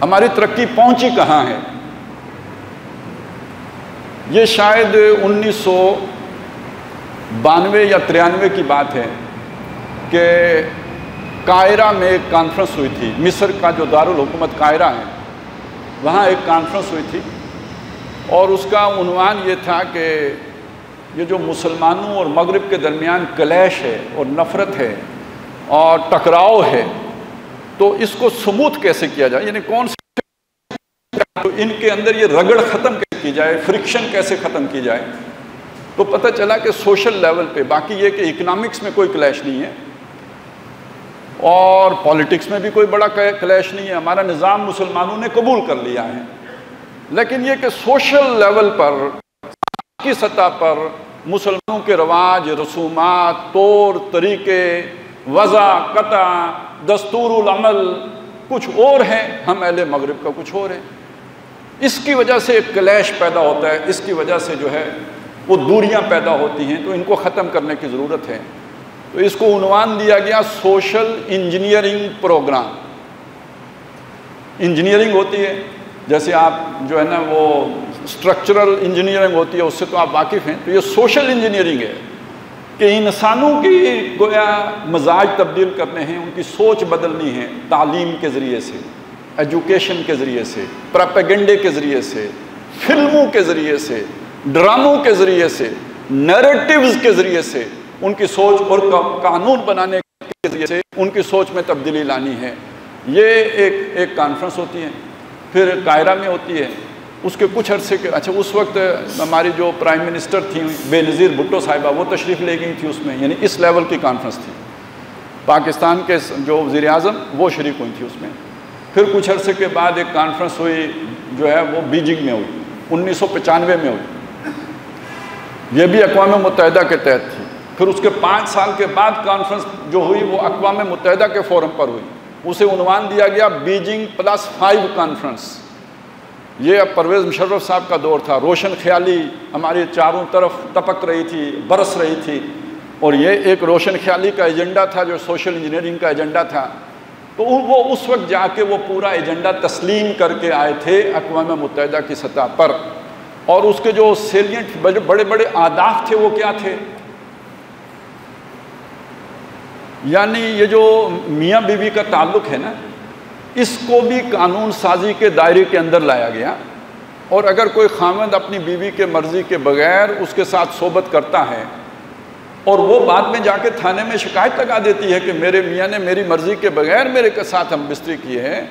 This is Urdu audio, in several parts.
ہماری ترقی پہنچی کہاں ہے؟ یہ شاید 1992 یا 93 کی بات ہے کہ قاہرہ میں ایک کانفرنس ہوئی تھی. مصر کا جو دارالحکومت قاہرہ ہے وہاں ایک کانفرنس ہوئی تھی اور اس کا عنوان یہ تھا کہ یہ جو مسلمانوں اور مغرب کے درمیان کلیش ہے اور نفرت ہے اور ٹکراؤ ہے تو اس کو سموتھ کیسے کیا جائے، یعنی کون سے ان کے اندر یہ رگڑ ختم کیسے کی جائے، فرکشن کیسے ختم کی جائے. تو پتہ چلا کہ سوشل لیول پہ، باقی یہ کہ اکنامکس میں کوئی کلیش نہیں ہے اور پالیٹکس میں بھی کوئی بڑا کلیش نہیں ہے، ہمارا نظام مسلمانوں نے قبول کر لیا ہے، لیکن یہ کہ سوشل لیول پر کی سطح پر مسلمانوں کے رواج، رسومات، طور طریقے، وضع قطع، دستور العمل کچھ اور ہیں، ہم اہل مغرب کا کچھ اور ہے. اس کی وجہ سے ایک کلیش پیدا ہوتا ہے، اس کی وجہ سے جو ہے وہ دوریاں پیدا ہوتی ہیں، تو ان کو ختم کرنے کی ضرورت ہے. تو اس کو عنوان دیا گیا سوشل انجینئرنگ پروگرام. انجینئرنگ ہوتی ہے جیسے آپ جو ہے نا وہ اسٹرکچرل انجینئرنگ ہوتی ہے، اس سے تو آپ واقف ہیں. تو یہ سوشل انجینئرنگ ہے کہ انسانوں کی گویا مزاج تبدیل کرنے ہیں، ان کی سوچ بدلنی ہے، تعلیم کے ذریعے سے، ایجوکیشن کے ذریعے سے، پروپیگنڈے کے ذریعے سے، فلموں کے ذریعے سے، ڈراموں کے ذریعے سے، نیریٹیوز کے ذریعے سے ان کی سوچ اور قانون بنانے کے ذریعے سے ان کی سوچ میں تبدیلی لانی ہے. یہ ایک کانفرنس ہوتی ہے، پھر قاہرہ میں ہوتی ہے. اس کے کچھ عرصے کے اس وقت ہماری جو پرائم منسٹر تھیں بے نظیر بھٹو صاحبہ، وہ تشریف لے گئی تھی اس میں، یعنی اس لیول کی کانفرنس تھی. پاکستان کے جو وزیر اعظم وہ شریک ہوئی تھی اس میں. پھر کچھ عرصے کے بعد ایک کانفرنس ہوئی جو ہے وہ بیجنگ میں ہوئی، 1995 میں ہوئی. یہ بھی اقوام متحدہ کے تحت تھی. پھر اس کے 5 سال کے بعد کانفرنس جو ہوئی وہ اقوام متحدہ کے فورم پر ہوئی. اسے عنوان دیا گیا بیجنگ +5 کانفرنس. یہ پرویز مشرف صاحب کا دور تھا، روشن خیالی ہماری چاروں طرف ٹپک رہی تھی، برس رہی تھی، اور یہ ایک روشن خیالی کا ایجنڈا تھا جو سوشل انجینئرنگ کا ایجنڈا تھا. تو وہ اس وقت جا کے وہ پورا ایجنڈا تسلیم کر کے آئے تھے اقوام متحدہ کی سطح پر. اور اس کے جو سیلینٹ بڑے بڑے اہداف تھے وہ کیا تھے؟ یعنی یہ جو میاں بیوی کا تعلق ہے نا، اس کو بھی قانون سازی کے دائرے کے اندر لایا گیا. اور اگر کوئی خاوند اپنی بیوی کے مرضی کے بغیر اس کے ساتھ صحبت کرتا ہے اور وہ بعد میں جا کے تھانے میں شکایت لگا دیتی ہے کہ میرے میاں نے میری مرضی کے بغیر میرے کے ساتھ ہم بستری کی ہے،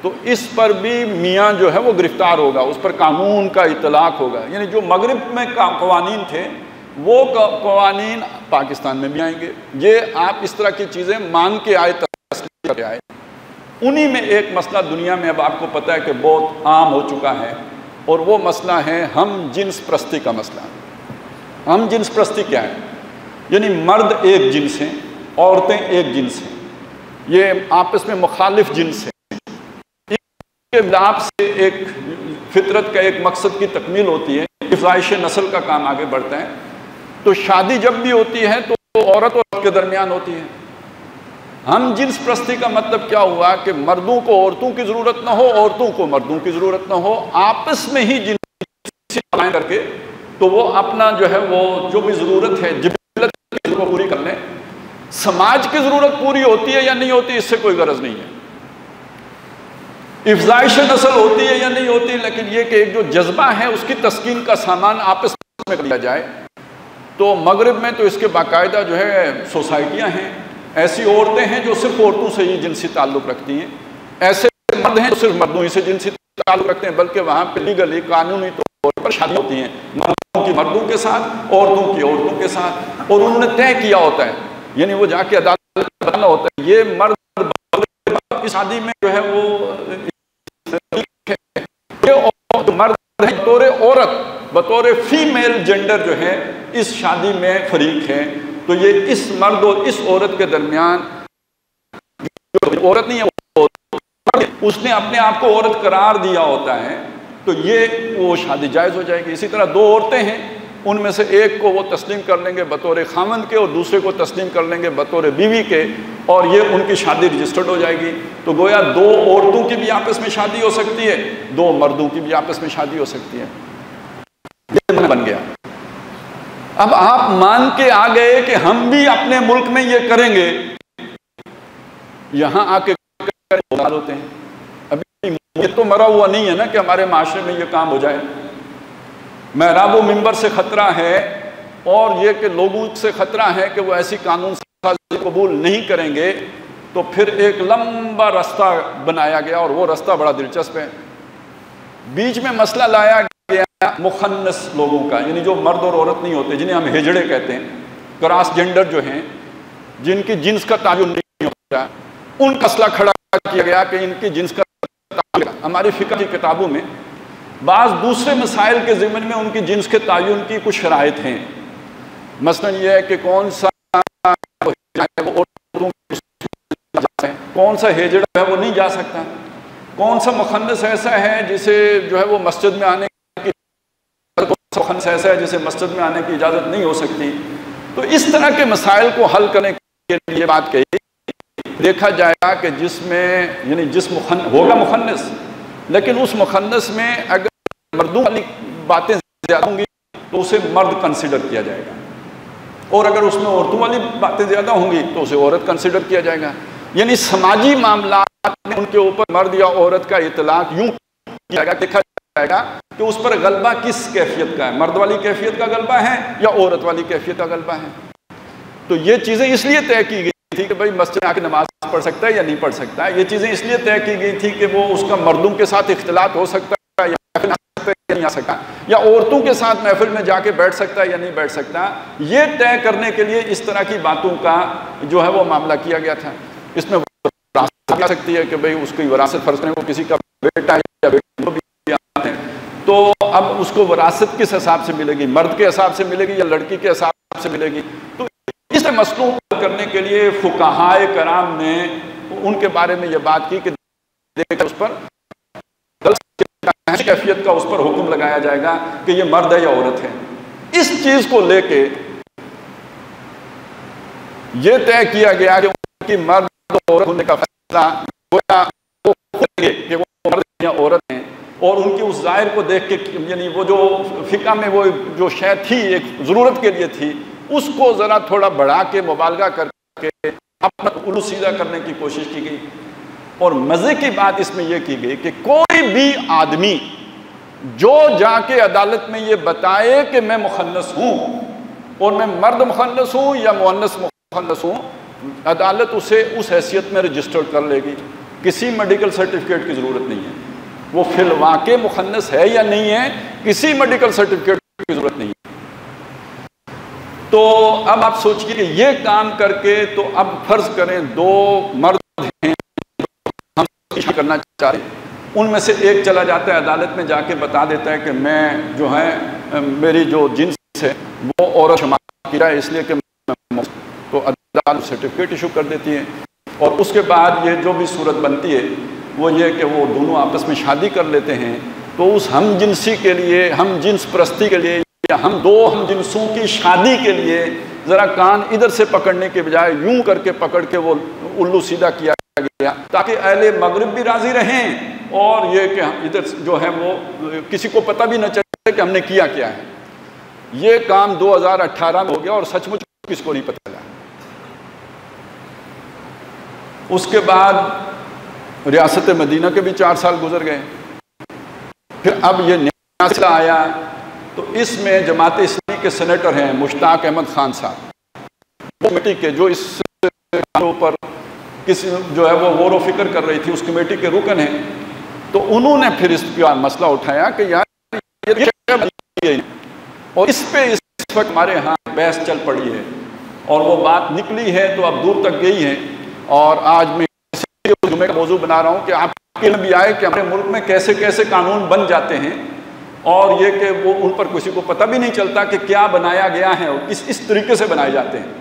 تو اس پر بھی میاں جو ہے وہ گرفتار ہوگا، اس پر قانون کا اطلاق ہوگا. یعنی جو مغرب میں قوانین تھے وہ قوانین پاکستان میں بھی آئیں گے. یہ آپ اس طرح کی چیزیں مان کے آئے، تسلیم کر کے آئے. انہی میں ایک مسئلہ دنیا میں اب آپ کو پتہ ہے کہ بہت عام ہو چکا ہے، اور وہ مسئلہ ہے ہم جنس پرستی کا مسئلہ. ہم جنس پرستی کیا ہے؟ یعنی مرد ایک جنس ہیں، عورتیں ایک جنس ہیں، یہ آپس میں مخالف جنس ہیں. کے ملاپ سے ایک فطرت کا ایک مقصد کی تکمیل ہوتی ہے، افزائش نسل کا کام آگے بڑھتا ہے. تو شادی جب بھی ہوتی ہے تو عورت اور عورت کے درمیان ہوتی ہے. ہم جنس پرستی کا مطلب کیا ہوا کہ مردوں کو عورتوں کی ضرورت نہ ہو، عورتوں کو مردوں کی ضرورت نہ ہو، آپس میں ہی جنس کر کے تو وہ اپنا جو ہے وہ جو بھی ضرورت ہے جبلت کی ضرورت پوری کر لیں. سماج کی ضرورت پوری ہوتی ہے یا نہیں ہوتی اس سے کوئی غرض نہیں ہے، افزائش نسل ہوتی ہے یا نہیں ہوتی، لیکن یہ کہ ایک جو جذبہ ہے اس کی تسکین کا سامان آپس میں کیا جائے. تو مغرب میں تو اس کے باقاعدہ جو ہے سوسائٹیاں ہیں، ایسی عورتیں ہیں جو صرف عورتوں سے ہی جنسی تعلق رکھتی ہیں، ایسے مرد ہیں جو صرف مردوں ہی سے جنسی تعلق رکھتے ہیں، بلکہ وہاں پہ لیگلی قانونی طور پر شادی ہوتی ہیں مردوں کی مردوں کے ساتھ، عورتوں کی عورتوں کے ساتھ، اور انہوں نے طے کیا ہوتا ہے، یعنی وہ جا کے عدالت میں بتانا ہوتا ہے یہ مرد اس شادی میں جو ہے وہ مرد بطور عورت بطور فیمیل جنڈر جو ہے اس شادی میں فریق ہے. تو یہ اس مرد اور اس عورت کے درمیان جو عورت نہیں ہے اس نے اپنے آپ کو عورت قرار دیا ہوتا ہے، تو یہ وہ شادی جائز ہو جائے گی. اسی طرح دو عورتیں ہیں، ان میں سے ایک کو وہ تسلیم کر لیں گے بطور خاوند کے اور دوسرے کو تسلیم کر لیں گے بطور بیوی کے، اور یہ ان کی شادی رجسٹرڈ ہو جائے گی۔ تو گویا دو عورتوں کی بھی آپس میں شادی ہو سکتی ہے، دو مردوں کی بھی آپس میں شادی ہو سکتی ہے۔ یہ بن گیا۔ اب آپ مان کے آ گئے کہ ہم بھی اپنے ملک میں یہ کریں گے، یہاں آ کے ہوتے ہیں۔ ابھی یہ تو مرا ہوا نہیں ہے نا کہ ہمارے معاشرے میں یہ کام ہو جائے۔ محراب و منبر سے خطرہ ہے، اور یہ کہ لوگوں سے خطرہ ہے کہ وہ ایسی قانون سازی قبول نہیں کریں گے، تو پھر ایک لمبا رستہ بنایا گیا، اور وہ رستہ بڑا دلچسپ ہے۔ بیچ میں مسئلہ لایا گیا مخنث لوگوں کا، یعنی جو مرد اور عورت نہیں ہوتے، جنہیں ہم ہجڑے کہتے ہیں، کراس جینڈر جو ہیں، جن کی جنس کا تعین نہیں ہوتا، ان کا مسئلہ کھڑا کیا گیا کہ ان کی جنس کا تعین۔ ہماری فقہ کی کتابوں میں بعض دوسرے مسائل کے ضمن میں ان کی جنس کے تعین کی کچھ شرائط ہیں۔ مثلا یہ ہے کہ کون سا ہیجڑا ہے وہ نہیں جا سکتا، کون سا مخنث ایسا ہے جسے جو ہے وہ مسجد میں آنے کی، کون سا مخنث ایسا ہے جسے مسجد میں آنے کی اجازت نہیں ہو سکتی۔ تو اس طرح کے مسائل کو حل کرنے کے لیے بات کہی، دیکھا جائے گا کہ جس میں یعنی جس ہوگا مخنث، لیکن اس مخنث میں اگر مردوں والی باتیں زیادہ ہوں گی تو اسے مرد کنسیڈر کیا جائے گا، اور اگر اس میں عورتوں والی باتیں زیادہ ہوں گی تو اسے عورت کنسیڈر کیا جائے گا۔ یعنی سماجی معاملات میں ان کے اوپر مرد یا عورت کا اطلاق یوں کیا جائے گا، دیکھا جائے گا کہ اس پر غلبہ کس کیفیت کا ہے، مرد والی کیفیت کا غلبہ ہے یا عورت والی کیفیت کا غلبہ ہے۔ تو یہ چیزیں اس لیے طے کی گئی تھی کہ بھائی مسجد میں آ کے نماز پڑھ سکتا ہے یا نہیں پڑھ سکتا ہے۔ یہ چیزیں اس لیے طے کی گئی تھی کہ وہ اس کا مردوں کے ساتھ اختلاط ہو سکتا ہے یا نہیں آ سکتا، یا عورتوں کے ساتھ محفل میں جا کے بیٹھ سکتا ہے یا نہیں بیٹھ سکتا۔ یہ طے کرنے کے لیے اس طرح کی باتوں کا جو ہے وہ معاملہ کیا گیا تھا۔ اس میں وراثت آ سکتی ہے کہ بھئی اس کی وراثت فرض کریں وہ کسی کا بیٹا ہے یا بیٹی بھی آتے ہیں، تو اب اس کو وراثت کس حساب سے ملے گی، مرد کے حساب سے ملے گی یا لڑکی کے حساب سے ملے گی۔ تو اس مسئلوں کو کرنے کے لیے فقہائے کرام نے ان کے بارے میں یہ بات کی کہ اس پر کیفیت کا اس پر حکم لگایا جائے گا کہ یہ مرد ہے یا عورت ہے۔ اس چیز کو لے کے یہ طے کیا گیا کہ ان کی مرد عورت ہونے کا فیصلہ وہ خود لیں گے کہ وہ مرد یا عورت ہیں، اور ان کی اس ظاہر کو دیکھ کے یعنی وہ جو فقہ میں وہ جو شے تھی ایک ضرورت کے لیے تھی، اس کو ذرا تھوڑا بڑھا کے مبالغہ کر کے اپنا الو سیدھا کرنے کی کوشش کی گئی۔ اور مزے کی بات اس میں یہ کی گئی کہ کوئی بھی آدمی جو جا کے عدالت میں یہ بتائے کہ میں مخنث ہوں اور میں مرد مخنث ہوں یا مؤنث مخنث ہوں، عدالت اسے اس حیثیت میں رجسٹر کر لے گی۔ کسی میڈیکل سرٹیفکیٹ کی ضرورت نہیں ہے، وہ فی الواقع مخنث ہے یا نہیں ہے، کسی میڈیکل سرٹیفکیٹ کی ضرورت نہیں ہے۔ تو اب آپ سوچئے کہ یہ کام کر کے تو اب فرض کریں دو مرد ہیں ہم کرنا چاہ رہے ہیں، ان میں سے ایک چلا جاتا ہے عدالت میں جا کے بتا دیتا ہے کہ میں جو ہے میری جو جنس ہے وہ عورت شمار کی ہے، اس لیے کہ تو عدالت سرٹیفکیٹ ایشو کر دیتی ہے۔ اور اس کے بعد یہ جو بھی صورت بنتی ہے وہ یہ کہ وہ دونوں آپس میں شادی کر لیتے ہیں، تو اس ہم جنسی کے لیے، ہم جنس پرستی کے لیے یا ہم دو ہم جنسوں کی شادی کے لیے ذرا کان ادھر سے پکڑنے کے بجائے یوں کر کے پکڑ کے وہ الو سیدھا کیا گیا تاکہ اہل مغرب بھی راضی رہیں، اور یہ کہ ادھر جو ہے وہ کسی کو پتہ بھی نہ چلے کہ ہم نے کیا کیا ہے۔ یہ کام 2018 میں ہو گیا اور سچ مچ کس کو نہیں پتہ چلا۔ اس کے بعد ریاست مدینہ کے بھی 4 سال گزر گئے، پھر اب یہ نیا مسئلہ آیا، تو اس میں جماعت اسلامی کے سینیٹر ہیں مشتاق احمد خان صاحب، وہ کمیٹی کے جو اس اوپر کسی جو ہے وہ غور و فکر کر رہی تھی، اس کمیٹی کے رکن ہیں، تو انہوں نے پھر اس کا مسئلہ اٹھایا کہ یار یہ اور اس پہ اس وقت ہمارے ہاں بحث چل پڑی ہے اور وہ بات نکلی ہے تو اب دور تک گئی ہے، اور آج میں جمعے کا موضوع بنا رہا ہوں کہ آپ کے علم بھی آئے کہ ہمارے ملک میں کیسے کیسے قانون بن جاتے ہیں، اور یہ کہ وہ ان پر کسی کو پتہ بھی نہیں چلتا کہ کیا بنایا گیا ہے اور اس طریقے سے بنائے جاتے ہیں۔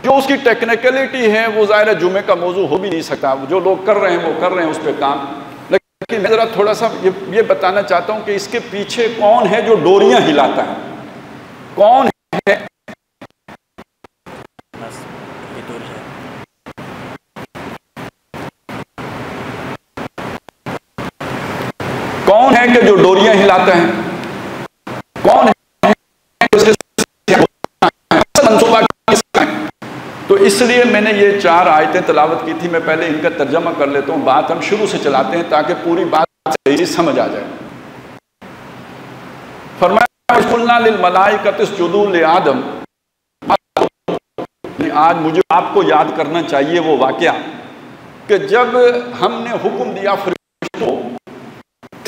جو اس کی ٹیکنیکلٹی ہے وہ ظاہر ہے جمعے کا موضوع ہو بھی نہیں سکتا، جو لوگ کر رہے ہیں وہ کر رہے ہیں اس پہ کام، لیکن میں ذرا تھوڑا سا یہ بتانا چاہتا ہوں کہ اس کے پیچھے کون ہے جو ڈوریاں ہلاتا ہے؟ کون ہے؟ کون ہے کہ جو ڈوریاں ہلاتا ہے؟ کون ہے؟ تو اس لیے میں نے یہ 4 آیتیں تلاوت کی تھی. میں پہلے ان کا ترجمہ کر لیتا ہوں. بات ہم شروع سے چلاتے ہیں تاکہ پوری بات صحیح سمجھ آ جائے. فرمایا قلنا للملائکۃ اسجدوا لآدم. آج مجھے آپ کو یاد کرنا چاہیے وہ واقعہ کہ جب ہم نے حکم دیا فرشتوں کو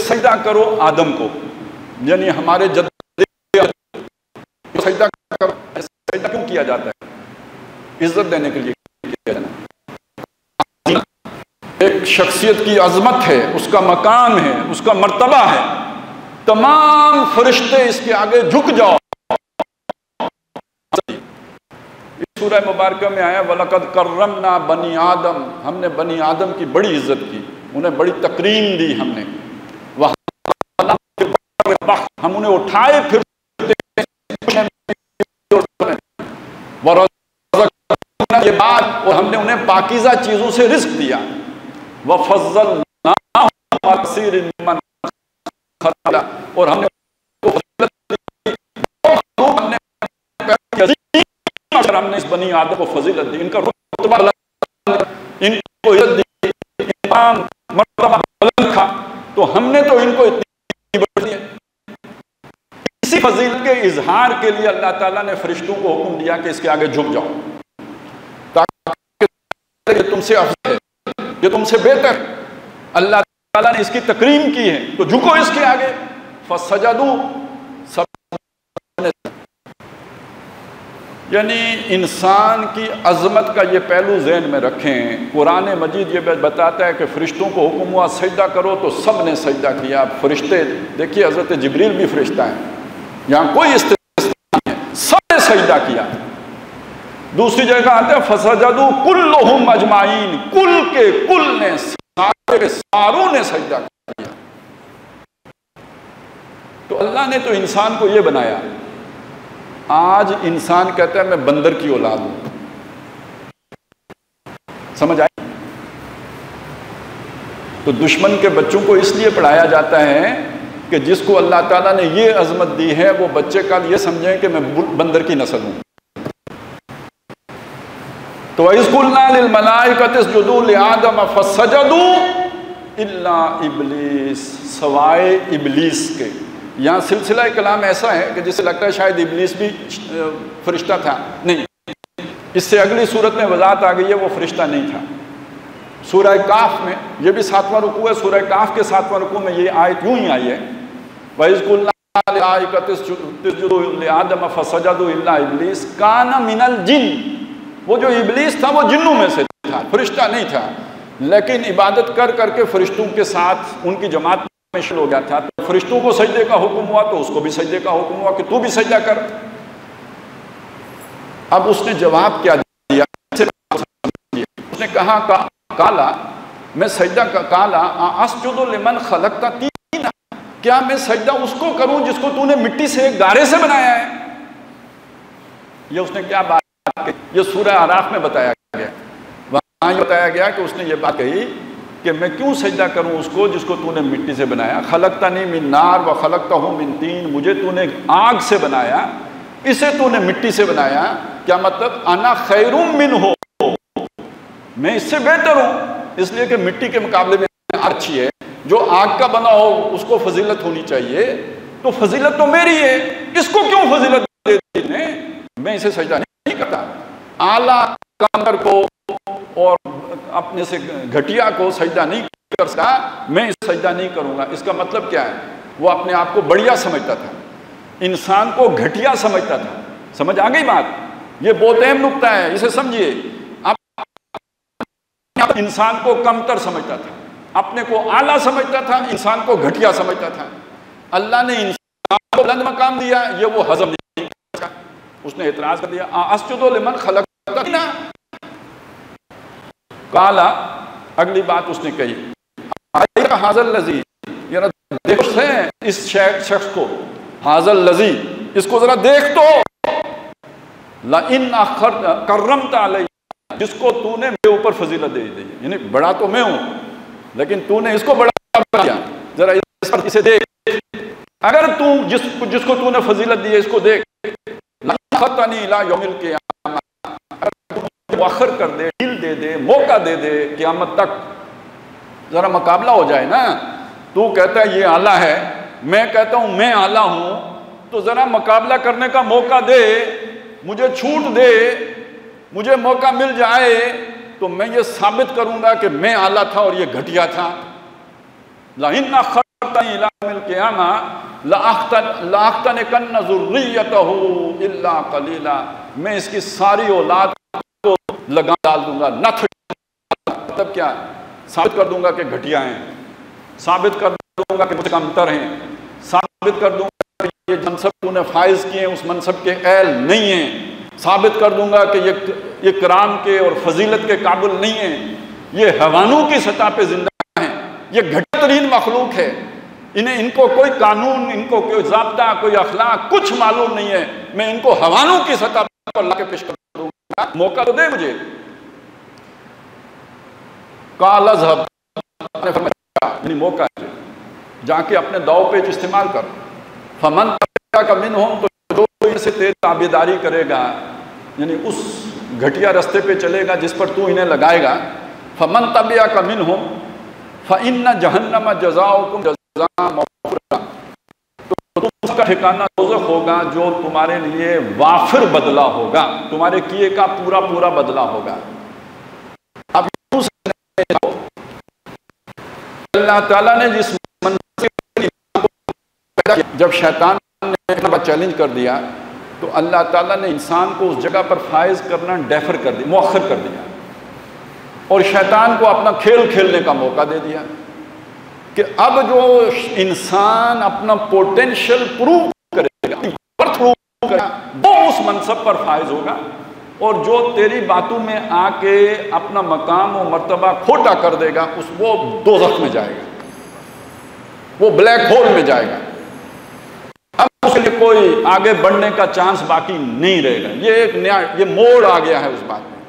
سجدہ کرو آدم کو، یعنی ہمارے جد سجدہ کرو. سجدہ کیوں کیا جاتا ہے؟ عزت دینے کے لیے کیا جاتا ہے. ایک شخصیت کی عظمت ہے، اس کا مقام ہے، اس کا مرتبہ ہے. تمام فرشتے اس کے آگے جھک جاؤ. سورہ مبارکہ میں آیا وَلَقَدْ كَرَّمْنَا بَنِي آدم. ہم نے بنی آدم کی بڑی عزت کی، انہیں بڑی تکریم دی. ہم نے ہم انہیں اٹھائے پھر یہ بات، اور ہم نے انہیں پاکیزہ چیزوں سے رزق دیا. وَفَضَّلْنَاهُمْ عَلَىٰ كَثِيرٍ مِّمَّنْ خَلَقْنَا. اور ہم نے اس بنی آدم کو فضیلت دی. ان کا رتبہ ان کو عزت دی، انعام مرتبہ بلند تھا، تو ہم نے تو ان کو اتنی بڑھ دی. اسی فضیلت کے اظہار کے لیے اللہ تعالیٰ نے فرشتوں کو حکم دیا کہ اس کے آگے جھک جاؤ، تاکہ یہ تم سے افضل ہے، یہ تم سے بہتر. اللہ تعالیٰ نے اس کی تکریم کی ہے تو جھکو اس کے آگے. فسجدوا، یعنی انسان کی عظمت کا یہ پہلو ذہن میں رکھیں. قرآن مجید یہ بتاتا ہے کہ فرشتوں کو حکم ہوا سجدہ کرو تو سب نے سجدہ کیا. فرشتے دیکھیے، حضرت جبریل بھی فرشتہ ہیں، یہاں کوئی استثناء نہیں ہے، سب نے سجدہ کیا. دوسری جگہ آتا ہے فسجدوا کلہم اجمعین. کل کے کل نے، سارے کے ساروں نے سجدہ کیا. تو اللہ نے تو انسان کو یہ بنایا. آج انسان کہتا ہے میں بندر کی اولاد ہوں. سمجھ آئی؟ تو دشمن کے بچوں کو اس لیے پڑھایا جاتا ہے کہ جس کو اللہ تعالیٰ نے یہ عظمت دی ہے وہ بچے کل یہ سمجھیں کہ میں بندر کی نسل ہوں. تو وَإِذْ قُلْنَا لِلْمَلَائِكَةِ اسْجُدُوا لِآدَمَ فَسَجَدُوا إِلَّا إِبْلِيسَ. سوائے ابلیس کے. یہاں سلسلہ کلام ایسا ہے کہ جسے لگتا ہے شاید ابلیس بھی فرشتہ تھا. نہیں، اس سے اگلی صورت میں وضاحت آ گئی ہے وہ فرشتہ نہیں تھا. سورہ کاف میں یہ بھی 7واں رکوع ہے. سورہ کاف کے 7واں رکوع میں یہ آیت یوں ہی آئی ہے وَإِذْ قُلْنَا لِلْمَلَائِكَةِ اسْجُدُوا لِآدَمَ فَسَجَدُوا إِلَّا إِبْلِيسَ كَانَ مِنَ الْجِنِّ. وہ جو ابلیس تھا وہ جنوں میں سے تھا، فرشتہ نہیں تھا. لیکن عبادت کر کر کے فرشتوں کے ساتھ ان کی جماعت میں شامل ہو گیا تھا. تو فرشتوں کو سجدے کا حکم ہوا تو اس کو بھی سجدے کا حکم ہوا کہ تو بھی سجدہ کر. اب اس نے جواب کیا دیا؟ اس نے کہا کالا میں سجدہ کالا اسجد لمن خلقت طینا. کیا میں سجدہ اس کو کروں جس کو تو نے مٹی سے، ایک گارے سے بنایا ہے؟ یہ اس نے کیا بات کہی؟ یہ سورہ اعراف میں بتایا گیا. وہاں یہ بتایا گیا کہ اس نے یہ بات کہی کہ میں کیوں سجدہ کروں اس کو جس کو تو نے مٹی سے بنایا. خلقتنی من نار و خلقتہ من طین. مجھے تو نے آگ سے بنایا، اسے تو نے مٹی سے بنایا. کیا مطلب؟ انا خیر منہ، میں اس سے بہتر ہوں. اس لیے کہ مٹی کے مقابلے میں اچھی ہے. جو آگ کا بنا ہو اس کو فضیلت ہونی چاہیے، تو فضیلت تو میری ہے. اس کو کیوں فضیلت دے دی نے؟ میں اسے سجدہ نہیں کرتا. اعلیٰ کمتر کو اور اپنے سے گھٹیا کو سجدہ نہیں کر سکتا، میں سجدہ نہیں کروں گا. اس کا مطلب کیا ہے؟ وہ اپنے آپ کو بڑھیا سمجھتا تھا، انسان کو گھٹیا سمجھتا تھا. سمجھ آ گئی بات؟ یہ بہت اہم نکتہ ہے، اسے سمجھیے. انسان کو کمتر سمجھتا تھا، اپنے کو اعلیٰ سمجھتا تھا، انسان کو گھٹیا سمجھتا تھا. اللہ نے انسان کو بلند مقام دیا، یہ وہ ہضم نہیں کر سکا. اس نے اعتراض کر دیا اسجد لمن خلقت. کالا، اگلی بات اس نے کہی حاضر لذی، ذرا دیکھ ہے اس شخص کو، حاضر لذی، اس کو ذرا دیکھ تو، لَإِنْ كَرَّمْتَ عَلَيَّ، جس کو تو نے میرے اوپر فضیلت دے دی، یعنی بڑا تو میں ہوں لیکن تو نے اس کو بڑا کیا، ذرا اسے دیکھ، اگر تو جس کو تو نے فضیلت دی ہے اس کو دیکھ، لَأَخَّرْتَنِي إِلَىٰ يَوْمِ الْقِيَامَةِ، اگر تو مؤخر کر دے، ڈیل دے دے، موقع دے دے قیامت تک، ذرا مقابلہ ہو جائے نا، تو کہتا ہے یہ اعلیٰ ہے، میں کہتا ہوں میں اعلیٰ ہوں، تو ذرا مقابلہ کرنے کا موقع دے، مجھے چھوٹ دے، مجھے موقع مل جائے تو میں یہ ثابت کروں گا کہ میں اعلیٰ تھا اور یہ گھٹیا تھا۔ لَإِنَّ أَخَّرْتَنِي إِلَىٰ يَوْمِ الْقِيَامَةِ لَأَحْتَنِكَنَّ ذُرِّيَّتَهُ إِلَّا قَلِيلًا، میں اس کی ساری اولاد کو لگا ڈال دوں گا، مطلب کیا، ثابت کر دوں گا کہ گھٹیا ہیں، ثابت کر دوں گا کہ مجھ سے کمتر ہیں، ثابت کر دوں گا کہ یہ منصب تو نے فائز کیے ہیں اس منصب کے اہل نہیں ہیں، ثابت کر دوں گا کہ یہ کرام کے اور فضیلت کے قابل نہیں ہیں، یہ حیوانوں کی سطح پہ زندہ ہیں، یہ گھٹیا ترین مخلوق ہے، ان کو کوئی قانون، ان کو کوئی ضابطہ، کوئی اخلاق کچھ معلوم نہیں ہے، میں ان کو حیوانوں کی سطح پر لا کے پیش کر دوں گا، موقع تو دے مجھے۔ قال اذهب، نے فرمایا یعنی موقع ہے، جا کے اپنے داؤ پیچ استعمال کر، فمن تبعک منہم، تو جو ان سے تیری تابعداری کرے گا، یعنی اس گھٹیا رستے پہ چلے گا جس پر تو انہیں لگائے گا، فمن تبعک منہم فإن جہنم جزاؤکم جزاء موفورا، تو تم کا ٹھکانہ دوزخ ہوگا جو تمہارے لیے وافر بدلہ ہوگا، تمہارے کیے کا پورا پورا بدلہ ہوگا۔ اب اللہ تعالیٰ نے جس منصب کو جب شیطان نے چیلنج کر دیا تو اللہ تعالیٰ نے انسان کو اس جگہ پر فائز کرنا ڈیفر کر دیا، مؤخر کر دیا، اور شیطان کو اپنا کھیل کھیلنے کا موقع دے دیا کہ اب جو انسان اپنا پوٹینشل پروو کرے گا وہ اس منصب پر فائز ہوگا، اور جو تیری باتوں میں آ کے اپنا مقام و مرتبہ کھوٹا کر دے گا وہ دوزخ میں جائے گا، وہ بلیک ہول میں جائے گا، اب اس کے لیے کوئی آگے بڑھنے کا چانس باقی نہیں رہے گا۔ یہ ایک نیا یہ موڑ آ گیا ہے اس بات میں۔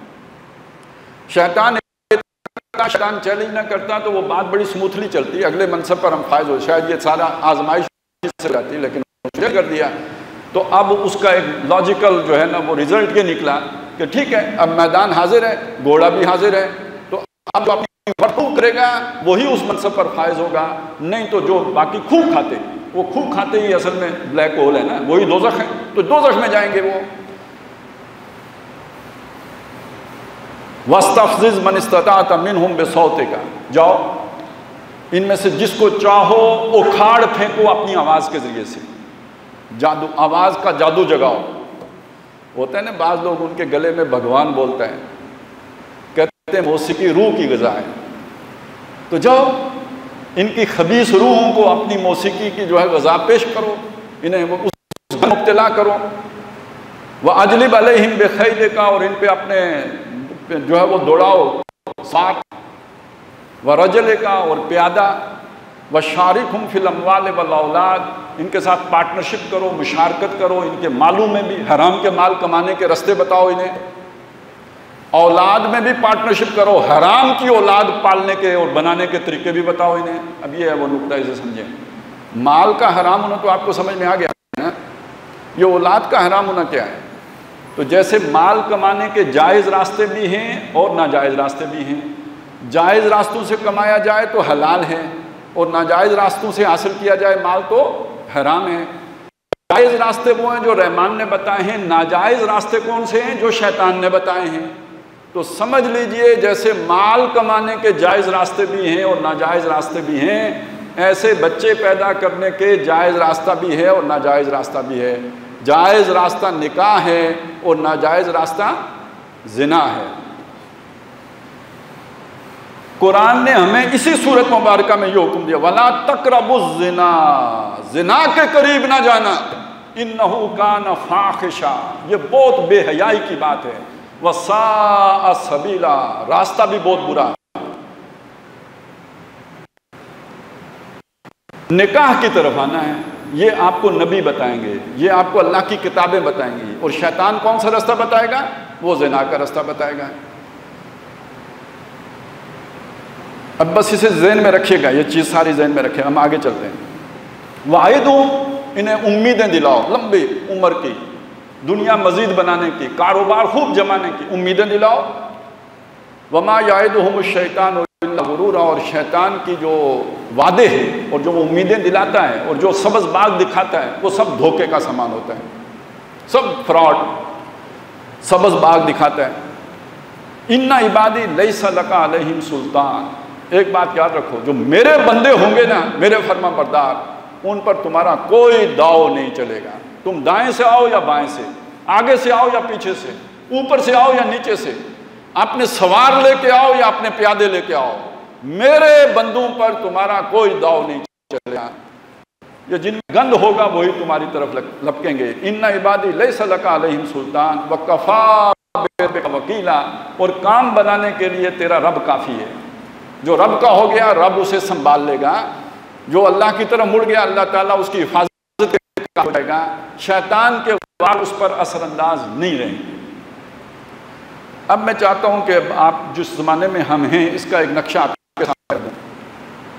شیطان چیلنج نہ کرتا تو وہ بات بڑی سموتھلی چلتی ہے، اگلے منصب پر ہم فائز ہو، شاید یہ سارا آزمائش سے جاتی، لیکن کر دیا تو اب اس کا ایک لاجیکل جو ہے نا وہ ریزلٹ یہ نکلا کہ ٹھیک ہے اب میدان حاضر ہے، گھوڑا بھی حاضر ہے، تو اب جو اپنی ورتوں کرے گا وہی اس منصب پر فائز ہوگا، نہیں تو جو باقی خوب کھاتے، وہ خوب کھاتے ہی اصل میں بلیک ہول ہے نا، وہی دوزخ ہے، تو دوزخ میں جائیں گے وہ۔ وَاسْتَفْزِزْ مَنِ اسْتَطَعْتَ مِنْهُمْ بِصَوْتِكَ، جاؤ ان میں سے جس کو چاہو اکھاڑ پھینکو اپنی آواز کے ذریعے سے، جادو، آواز کا جادو جگاؤ۔ ہوتا ہے نا بعض لوگ ان کے گلے میں بھگوان بولتا ہے، کہتے ہیں موسیقی روح کی غذا ہے، تو جاؤ ان کی خبیث روحوں کو اپنی موسیقی کی جو ہے غذا پیش کرو، انہیں اس میں مبتلا کرو۔ وَأَجْلِبْ عَلَيْهِمْ بِخَيْلِكَ، اور ان پہ اپنے جو ہے وہ دوڑاؤ ساتھ، وَرَجْلِكَ، اور پیادہ، وَشَارِكْهُمْ فِي الْأَمْوَالِ وَالْأَوْلَادِ، ان کے ساتھ پارٹنرشپ کرو، مشارکت کرو، ان کے مالوں میں بھی، حرام کے مال کمانے کے رستے بتاؤ انہیں، اولاد میں بھی پارٹنرشپ کرو، حرام کی اولاد پالنے کے اور بنانے کے طریقے بھی بتاؤ انہیں۔ اب یہ ہے وہ نقطہ، اسے سمجھیں، مال کا حرام ہونا تو آپ کو سمجھ میں آ گیا ہے، یہ اولاد کا حرام ہونا کیا ہے؟ تو جیسے مال کمانے کے جائز راستے بھی ہیں اور ناجائز راستے بھی ہیں، جائز راستوں سے کمایا جائے تو حلال ہے، اور ناجائز راستوں سے حاصل کیا جائے مال تو حرام ہے۔ جائز راستے وہ ہیں جو رحمان نے بتائے ہیں، ناجائز راستے کون سے ہیں؟ جو شیطان نے بتائے ہیں۔ تو سمجھ لیجئے جیسے مال کمانے کے جائز راستے بھی ہیں اور ناجائز راستے بھی ہیں، ایسے بچے پیدا کرنے کے جائز راستہ بھی ہے اور ناجائز راستہ بھی ہے۔ جائز راستہ نکاح ہے اور ناجائز راستہ زنا ہے۔ قرآن نے ہمیں اسی سورت مبارکہ میں یہ حکم دیا، وَلَا تَقْرَبُوا الزِّنَا، زنا کے قریب نہ جانا، إِنَّهُ كَانَ فَاحِشًا، یہ بہت بے حیائی کی بات ہے، وَسَاءَ سَبِيلًا، راستہ بھی بہت برا ہے۔ نکاح کی طرف آنا ہے، یہ آپ کو نبی بتائیں گے، یہ آپ کو اللہ کی کتابیں بتائیں گی، اور شیطان کون سا رستہ بتائے گا؟ وہ زنا کا رستہ بتائے گا۔ اب بس اسے ذہن میں رکھیے گا، یہ چیز ساری ذہن میں رکھیں، ہم آگے چلتے ہیں۔ وَعِدُهُمْ، انہیں امیدیں دلاؤ، لمبی عمر کی، دنیا مزید بنانے کی، کاروبار خوب جمانے کی امیدیں دلاؤ۔ وَمَا يَعِدُهُمُ الشَّيْطَانُ إِلَّا غُرُورًا، اور شیطان کی جو وعدے ہیں اور جو وہ امیدیں دلاتا ہے اور جو سبز باغ دکھاتا ہے، وہ سب دھوکے کا سامان ہوتا ہے، سب فراڈ، سبز باغ دکھاتا ہے۔ إِنَّ عِبَادِي لَيْسَ لَكَ عَلَيْهِمْ سُلْطَانٌ، ایک بات یاد رکھو، جو میرے بندے ہوں گے نا، میرے فرما بردار، ان پر تمہارا کوئی داؤ نہیں چلے گا۔ تم دائیں سے آؤ یا بائیں سے، آگے سے آؤ یا پیچھے سے، اوپر سے آؤ یا نیچے سے، اپنے سوار لے کے آؤ یا اپنے پیادے لے کے آؤ، میرے بندوں پر تمہارا کوئی داؤ نہیں چلے گا۔ یہ جن میں گند ہوگا وہی تمہاری طرف لپکیں گے۔ ان عبادی لیس لک علیہم سلطان وکفا بک وکیلا، اور کام بنانے کے لیے تیرا رب کافی ہے۔ جو رب کا ہو گیا رب اسے سنبھال لے گا، جو اللہ کی طرف مڑ گیا اللہ تعالیٰ اس کی حفاظت ہو جائے گا، شیطان کے وار اس پر اثر انداز نہیں رہیں گے۔ اب میں چاہتا ہوں کہ آپ جس زمانے میں ہم ہیں اس کا ایک نقشہ آپ کے سامنے دوں۔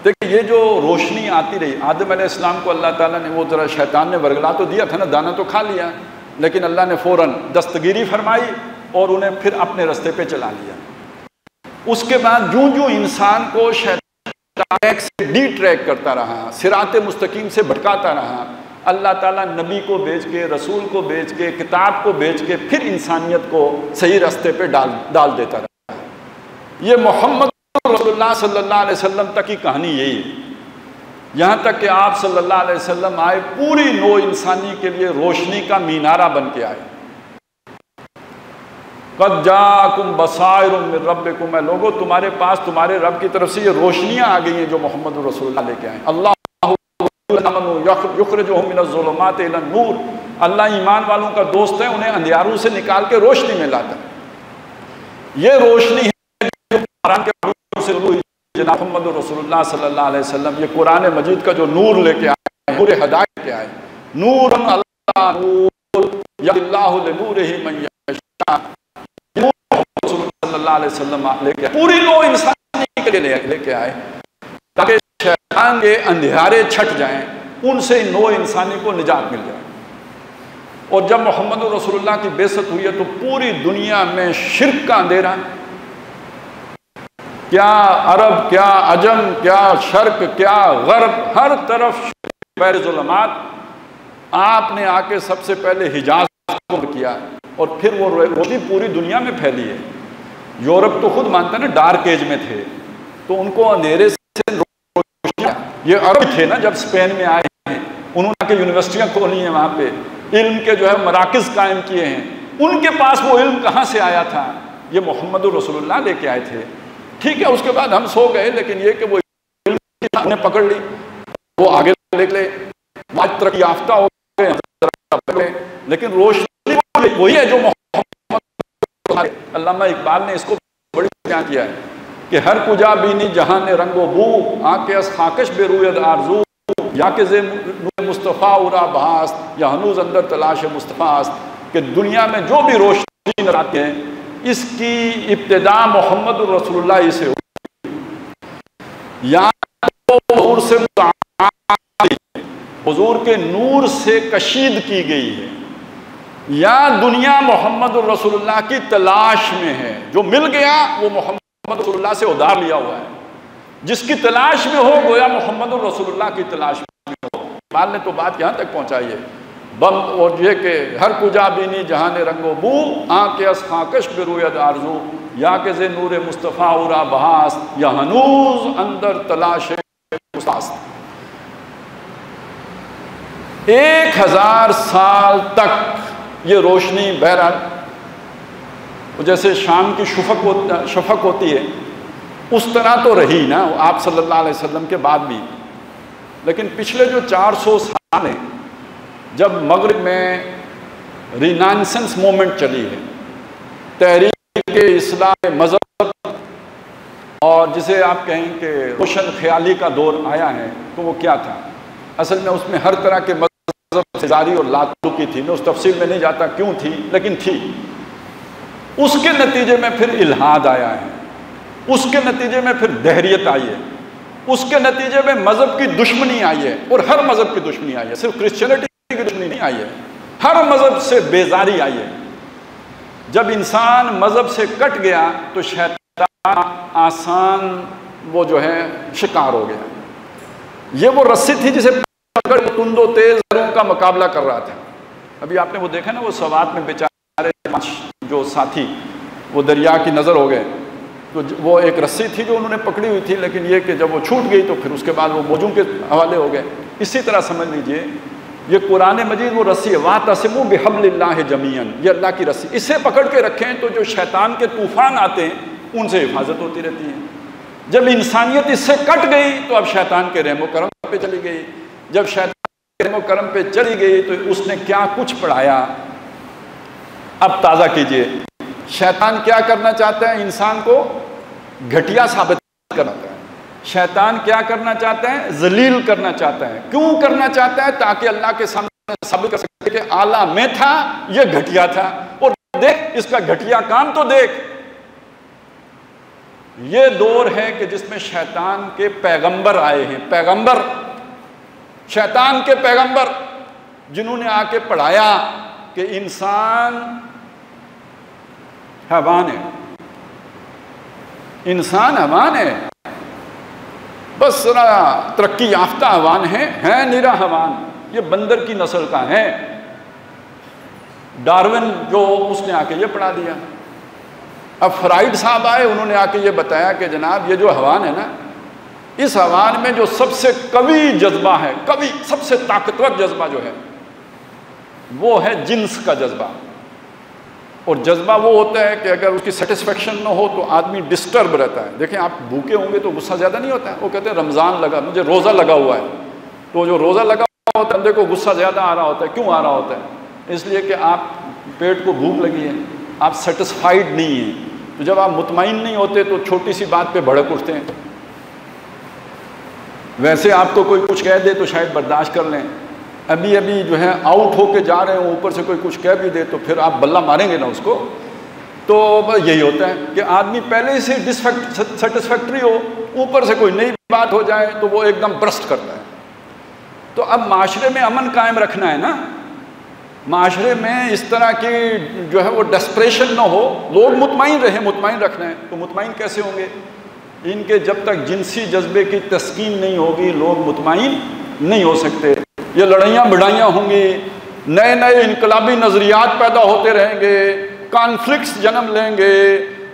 دیکھیں یہ جو روشنی آتی رہی، آدم علیہ السلام کو اللہ تعالیٰ نے وہ ذرا شیطان نے ورگلا تو دیا تھا نا، دانا تو کھا لیا، لیکن اللہ نے فوراً دستگیری فرمائی اور انہیں پھر اپنے رستے پہ چلا لیا۔ اس کے بعد جوں جوں انسان کو شیطان ٹریک سے ڈی ٹریک کرتا رہا، صراط مستقیم سے بھٹکاتا رہا، اللہ تعالیٰ نبی کو بھیج کے، رسول کو بھیج کے، کتاب کو بھیج کے پھر انسانیت کو صحیح رستے پہ ڈال دیتا رہا۔ یہ محمد رسول اللہ صلی اللہ علیہ وسلم تک کی کہانی یہی ہے، یہاں تک کہ آپ صلی اللہ علیہ وسلم آئے، پوری نو انسانی کے لیے روشنی کا مینارہ بن کے آئے۔ قَدْ جَاءَكُمْ بَصَائِرٌ مِّن رَبِّكُمْ، اے لوگو تمہارے پاس تمہارے رب کی طرف سے یہ روشنیاں آ گئی ہیں جو محمد رسول اللہ لے کے آئے۔ اللہ یخرجہم من الظلمات الی النور، اللہ ایمان والوں کا دوست ہے، انہیں اندھیاروں سے نکال کے روشنی میں لاتا ہے۔ یہ روشنی ہے جو قرآن کے حروف سے ہوئی، جناب محمد رسول اللہ صلی اللہ علیہ وسلم یہ قرآن مجید کا جو نور لے کے آئے، نور ہدایت کے آئے، نور اللہ نور یہدی اللہ لنورہ من یشاء، صلی اللہ علیہ وسلم لے کے آئے، پوری نو انسانی کے لیے لے کے آئے تاکہ شیطان کے اندھیارے چھٹ جائیں، ان سے نو انسانی کو نجات مل جائے۔ اور جب محمد رسول اللہ کی بعثت ہوئی ہے تو پوری دنیا میں شرک کا اندھیرا، کیا عرب، کیا عجم، کیا شرق، کیا غرب، ہر طرف بیر ظلمات۔ آپ نے آ کے سب سے پہلے حجاز کو کیا اور پھر وہ روشنی پوری دنیا میں پھیلی ہے۔ یورپ تو خود مانتا ہے نا ڈارک ایج میں تھے، تو ان کو اندھیرے سے روشنی، یہ عرب تھے نا جب اسپین میں آئے ہیں، انہوں نے کہ یونیورسٹیاں کھولی ہیں، وہاں پہ علم کے جو ہے مراکز قائم کیے ہیں، ان کے پاس وہ علم کہاں سے آیا تھا؟ یہ محمد رسول اللہ لے کے آئے تھے۔ ٹھیک ہے، اس کے بعد ہم سو گئے، لیکن یہ کہ وہ علم انہیں پکڑ لی، وہ آگے لے لے، آج ترقی یافتہ ہو گئے، لیکن روشنی وہی ہے جو محمد۔ علامہ اقبال نے اس کو بڑی بیان کیا ہے کہ ہر کجا بینی جہان رنگ و بو، آنکھ از خاکش بے روید آرزو، یا کہ نور مصطفیٰ اورا بہاست، یا ہنوز اندر تلاش مصطفیٰ است، کہ دنیا میں جو بھی روشنی نظر آتی ہے اس کی ابتدا محمد رسول اللہ سے ہوئی، یا تو حضور سے حضور کے نور سے کشید کی گئی ہے، یا دنیا محمد رسول اللہ کی تلاش میں ہے۔ جو مل گیا وہ محمد رسول اللہ سے ادھار لیا ہوا ہے، جس کی تلاش میں ہو گویا محمد رسول اللہ کی تلاش میں ہو۔ اقبال نے تو بات یہاں تک پہنچائی ہے، بم اور یہ کہ ہر کجا بینی جہان رنگ و بو، آنکھ از خاکش بے روید آرزو، یا کہ ز نور مصطفیٰ اورا بہاست، یا ہنوز اندر تلاش مصطفیٰ۔ 1000 سال تک یہ روشنی بہرحال جیسے شام کی شفق ہوتی ہے اس طرح تو رہی نا آپ صلی اللہ علیہ وسلم کے بعد بھی، لیکن پچھلے جو 400 سال ہیں جب مغرب میں رینائنسنس مومنٹ چلی ہے، تحریک اسلام مذہب، اور جسے آپ کہیں کہ روشن خیالی کا دور آیا ہے، تو وہ کیا تھا؟ اصل میں اس میں ہر طرح کے مذہب سے جاری اور لاتعلقی تھی، میں اس تفصیل میں نہیں جاتا کیوں تھی، لیکن تھی۔ اس کے نتیجے میں پھر الحاد آیا ہے، اس کے نتیجے میں پھر دہریت آئی ہے، اس کے نتیجے میں مذہب کی دشمنی آئی ہے، اور ہر مذہب کی دشمنی آئی ہے، صرف کرسچینٹی کی دشمنی نہیں آئی ہے، ہر مذہب سے بیزاری آئی ہے۔ جب انسان مذہب سے کٹ گیا تو شیطان آسان وہ جو ہے شکار ہو گیا۔ یہ وہ رسی تھی جسے پکڑ تند و تیز لہروں کا مقابلہ کر رہا تھا۔ ابھی آپ نے وہ دیکھا نا، وہ سوات میں بیچارے 5 جو ساتھی وہ دریا کی نظر ہو گئے، تو وہ ایک رسی تھی جو انہوں نے پکڑی ہوئی تھی، لیکن یہ کہ جب وہ چھوٹ گئی تو پھر اس کے بعد وہ موجوں کے حوالے ہو گئے۔ اسی طرح سمجھ لیجئے یہ قرآن مجید وہ رسی ہے، وَاعْتَصِمُوا بِحَبْلِ اللَّهِ جَمِيعًا، یہ اللہ کی رسی، اسے پکڑ کے رکھیں تو جو شیطان کے طوفان آتے ہیں ان سے حفاظت ہوتی رہتی ہے۔ جب انسانیت اس سے کٹ گئی تو اب شیطان کے رحم و کرم پہ چلی گئی، جب شیطان کے رحم و کرم پہ چلی گئی تو اس نے کیا کچھ پڑھایا۔ اب تازہ کیجئے، شیطان کیا کرنا چاہتا ہے؟ انسان کو گھٹیا ثابت کرنا چاہتا ہے۔ شیطان کیا کرنا چاہتا ہے؟ ذلیل کرنا چاہتا ہے۔ کیوں کرنا چاہتا ہے؟ تاکہ اللہ کے سامنے ثابت کر سکے کہ اعلیٰ میں تھا، یہ گھٹیا تھا، اور دیکھ اس کا گھٹیا کام تو دیکھ۔ یہ دور ہے کہ جس میں شیطان کے پیغمبر آئے ہیں، پیغمبر، شیطان کے پیغمبر، جنہوں نے آ کے پڑھایا کہ انسان حیوان ہے، انسان حیوان ہے، بس ذرا ترقی یافتہ حیوان ہے نرا حیوان، یہ بندر کی نسل کا ہے۔ ڈارون جو اس نے آ کے یہ پڑھا دیا۔ اب فرائڈ صاحب آئے، انہوں نے آ کے یہ بتایا کہ جناب یہ جو حیوان ہے نا، اس حیوان میں جو سب سے قوی جذبہ ہے، قوی سب سے طاقتور جذبہ جو ہے وہ ہے جنس کا جذبہ، اور جذبہ وہ ہوتا ہے کہ اگر اس کی سیٹسفیکشن نہ ہو تو آدمی ڈسٹرب رہتا ہے۔ دیکھیں آپ بھوکے ہوں گے تو غصہ زیادہ نہیں ہوتا ہے، وہ کہتے ہیں رمضان لگا، مجھے روزہ لگا ہوا ہے، تو جو روزہ لگا ہوا ہوتا ہے بندے کو غصہ زیادہ آ رہا ہوتا ہے۔ کیوں آ رہا ہوتا ہے؟ اس لیے کہ آپ پیٹ کو بھوک لگی ہے، آپ سیٹسفائیڈ نہیں ہیں، تو جب آپ مطمئن نہیں ہوتے تو چھوٹی سی بات پہ بھڑک اٹھتے ہیں۔ ویسے آپ کو کوئی کچھ کہہ دے تو شاید برداشت کر لیں، ابھی جو ہے آؤٹ ہو کے جا رہے ہوں، اوپر سے کوئی کچھ کہہ بھی دے تو پھر آپ بلہ ماریں گے نا اس کو۔ تو یہی ہوتا ہے کہ آدمی پہلے سے سیٹسفیکٹری ہو، اوپر سے کوئی نئی بات ہو جائے تو وہ ایک دم برسٹ کرتا ہے۔ تو اب معاشرے میں امن قائم رکھنا ہے نا، معاشرے میں اس طرح کی جو ہے وہ ڈسپریشن نہ ہو، لوگ مطمئن رہیں، مطمئن رکھنا ہے۔ تو مطمئن کیسے ہوں گے؟ ان کے جب تک جنسی جذبے کی تسکین نہیں ہوگی لوگ مطمئن نہیں ہو سکتے۔ یہ لڑائیاں بڑھائیاں ہوں گی، نئے نئے انقلابی نظریات پیدا ہوتے رہیں گے، کانفلکٹس جنم لیں گے،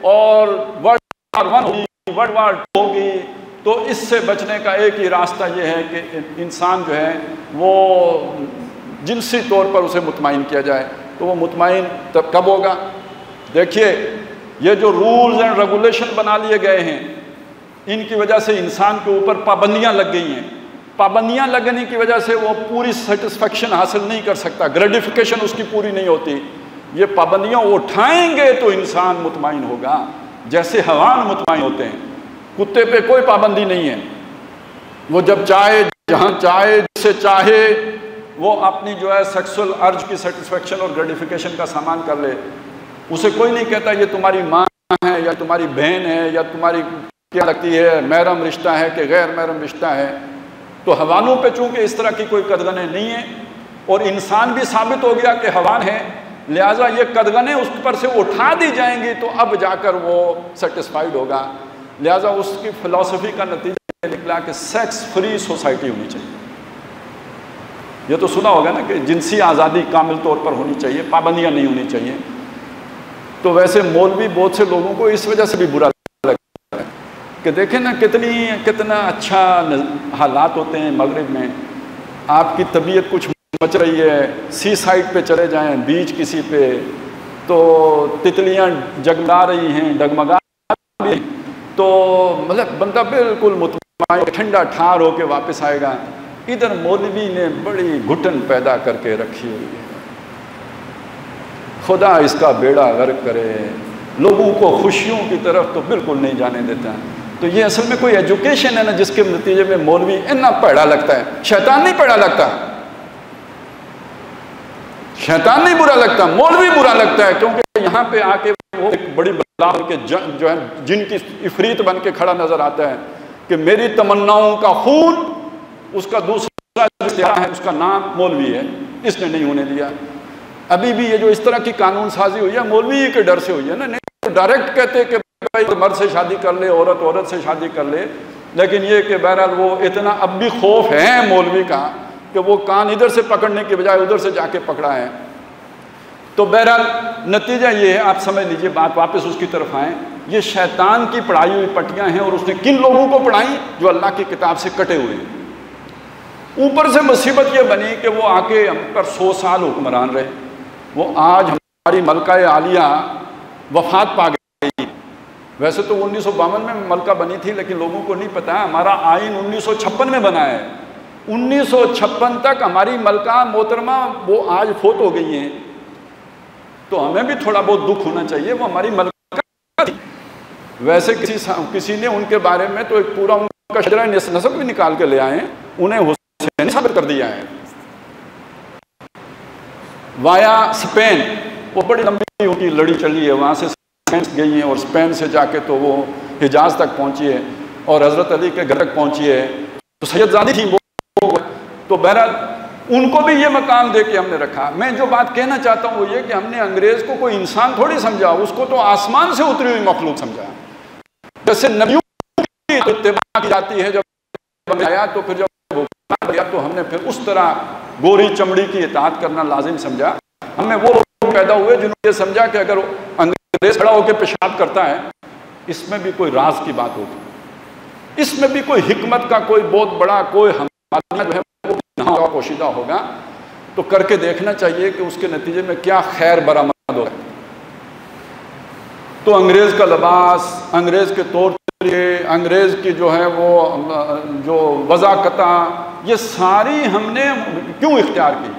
اور ورلڈ وار 1 ہوگی، ورلڈ وار 2 ہوگی۔ تو اس سے بچنے کا ایک ہی راستہ یہ ہے کہ انسان جو ہے وہ جنسی طور پر اسے مطمئن کیا جائے۔ تو وہ مطمئن تب کب ہوگا؟ دیکھیے یہ جو رولز اینڈ ریگولیشن بنا لیے گئے ہیں، ان کی وجہ سے انسان کے اوپر پابندیاں لگ گئی ہیں۔ پابندیاں لگنے کی وجہ سے وہ پوری سیٹسفیکشن حاصل نہیں کر سکتا، گریٹیفیکیشن اس کی پوری نہیں ہوتی۔ یہ پابندیاں اٹھائیں گے تو انسان مطمئن ہوگا، جیسے حیوان مطمئن ہوتے ہیں۔ کتے پہ کوئی پابندی نہیں ہے، وہ جب چاہے جہاں چاہے جسے چاہے وہ اپنی جو ہے سیکسول ارج کی سیٹسفیکشن اور گریٹیفیکیشن کا سامان کر لے، اسے کوئی نہیں کہتا یہ تمہاری ماں ہے یا تمہاری بہن ہے یا تمہاری کیا لگتی ہے، محرم رشتہ ہے کہ غیر محرم رشتہ ہے۔ تو حیوانوں پہ چونکہ اس طرح کی کوئی قدغنیں نہیں ہیں، اور انسان بھی ثابت ہو گیا کہ حیوان ہے، لہٰذا یہ قدغنیں اس پر سے اٹھا دی جائیں گی تو اب جا کر وہ سیٹسفائیڈ ہوگا۔ لہٰذا اس کی فلسفی کا نتیجہ نکلا کہ سیکس فری سوسائٹی ہونی چاہیے۔ یہ تو سنا ہوگا نا کہ جنسی آزادی کامل طور پر ہونی چاہیے، پابندیاں نہیں ہونی چاہیے۔ تو ویسے مولوی بہت سے لوگوں کو اس وجہ سے بھی برا لگتا ہے کہ دیکھیں نا کتنا اچھا حالات ہوتے ہیں مغرب میں، آپ کی طبیعت کچھ مچ رہی ہے، سی سائڈ پہ چلے جائیں، بیچ کسی پہ، تو تتلیاں جگمگا رہی ہیں، ڈگمگا رہی ہیں، تو مطلب بندہ بالکل مطمئن ٹھنڈا ٹھار ہو کے واپس آئے گا۔ ادھر مولوی نے بڑی گھٹن پیدا کر کے رکھی ہوئی ہے، خدا اس کا بیڑا غرق کرے، لوگوں کو خوشیوں کی طرف تو بالکل نہیں جانے دیتا۔ تو یہ اصل میں کوئی ایجوکیشن ہے نا جس کے نتیجے میں مولوی اتنا پیڑا لگتا ہے. شیطان نہیں پیڑا لگتا, شیطان نہیں برا لگتا, مولوی برا لگتا ہے, کیونکہ یہاں پہ آ کے وہ ایک بڑی بلا بن کے جو ہے جن کی عفریت بن کے کھڑا نظر آتا ہے کہ میری تمناؤں کا خون, اس کا دوسرا ہے, اس کا نام مولوی ہے, اس نے نہیں ہونے دیا. ابھی بھی یہ جو اس طرح کی قانون سازی ہوئی ہے مولوی کے ڈر سے ہوئی ہے نا, نہیں ڈائریکٹ کہتے کہ مرد سے شادی کر لے, عورت سے شادی کر لے, لیکن یہ کہ بہرحال وہ اتنا اب بھی خوف ہے مولوی کا کہ وہ کان ادھر سے پکڑنے کی بجائے ادھر سے جا کے پکڑا ہے. تو بہرحال نتیجہ یہ ہے, آپ سمجھ لیجئے بات, واپس اس کی طرف آئیں. یہ شیطان کی پڑھائی ہوئی پٹیاں ہیں, اور اس نے کن لوگوں کو پڑھائیں؟ جو اللہ کی کتاب سے کٹے ہوئے ہیں. اوپر سے مصیبت یہ بنی کہ وہ آ کے ہم پر 100 سال حکمران رہے. وہ آج ہماری ملکہ عالیہ وفات پا گئی. ویسے تو 1952 میں ملکہ بنی تھی, لیکن لوگوں کو نہیں پتا ہے ہمارا آئین 1956 میں بنا ہے. 1956 تک ہماری ملکہ محترمہ وہ آج فوت ہو گئی ہیں, تو ہمیں بھی تھوڑا بہت دکھ ہونا چاہیے. وہ ہماری ملکہ تھی. ویسے کسی نے ان کے بارے میں تو ایک پورا ان کا شجرہ نسب بھی نکال کے لے آئے ہیں, انہیں حسین ثابت کر دیا ہے. وایا اسپین, وہ بڑی لمبی ان کی لڑی چلی ہے, وہاں سے اسپین گئی ہیں, اور اسپین سے جا کے تو وہ حجاز تک پہنچی ہے, اور حضرت علی کے گھر تک پہنچی ہے. تو سید زادی تھی وہ, تو بہرحال ان کو بھی یہ مقام دے کے ہم نے رکھا. میں جو بات کہنا چاہتا ہوں وہ یہ کہ ہم نے انگریز کو کوئی انسان تھوڑی سمجھا, اس کو تو آسمان سے اتری ہوئی مخلوق سمجھا. جیسے نبیوں کی اتباع کی جاتی ہے, جب آیا تو پھر جب آیا تو ہم نے پھر اس طرح گوری چمڑی کی اطاعت کرنا لازم سمجھا. ہمیں وہ لوگ پیدا ہوئے جنہوں نے یہ سمجھا کہ اگر انگریز کھڑا ہو کے پیشاب کرتا ہے اس میں بھی کوئی راز کی بات ہوگی, اس میں بھی کوئی حکمت کا کوئی بہت بڑا کوئی ہمارا جو ہے وہ پوشیدہ ہوگا. تو کر کے دیکھنا چاہیے کہ اس کے نتیجے میں کیا خیر برآمد ہو. تو انگریز کا لباس, انگریز کے طور طریقے, انگریز کی جو ہے وہ جو وضاقتہ, یہ ساری ہم نے کیوں اختیار کی؟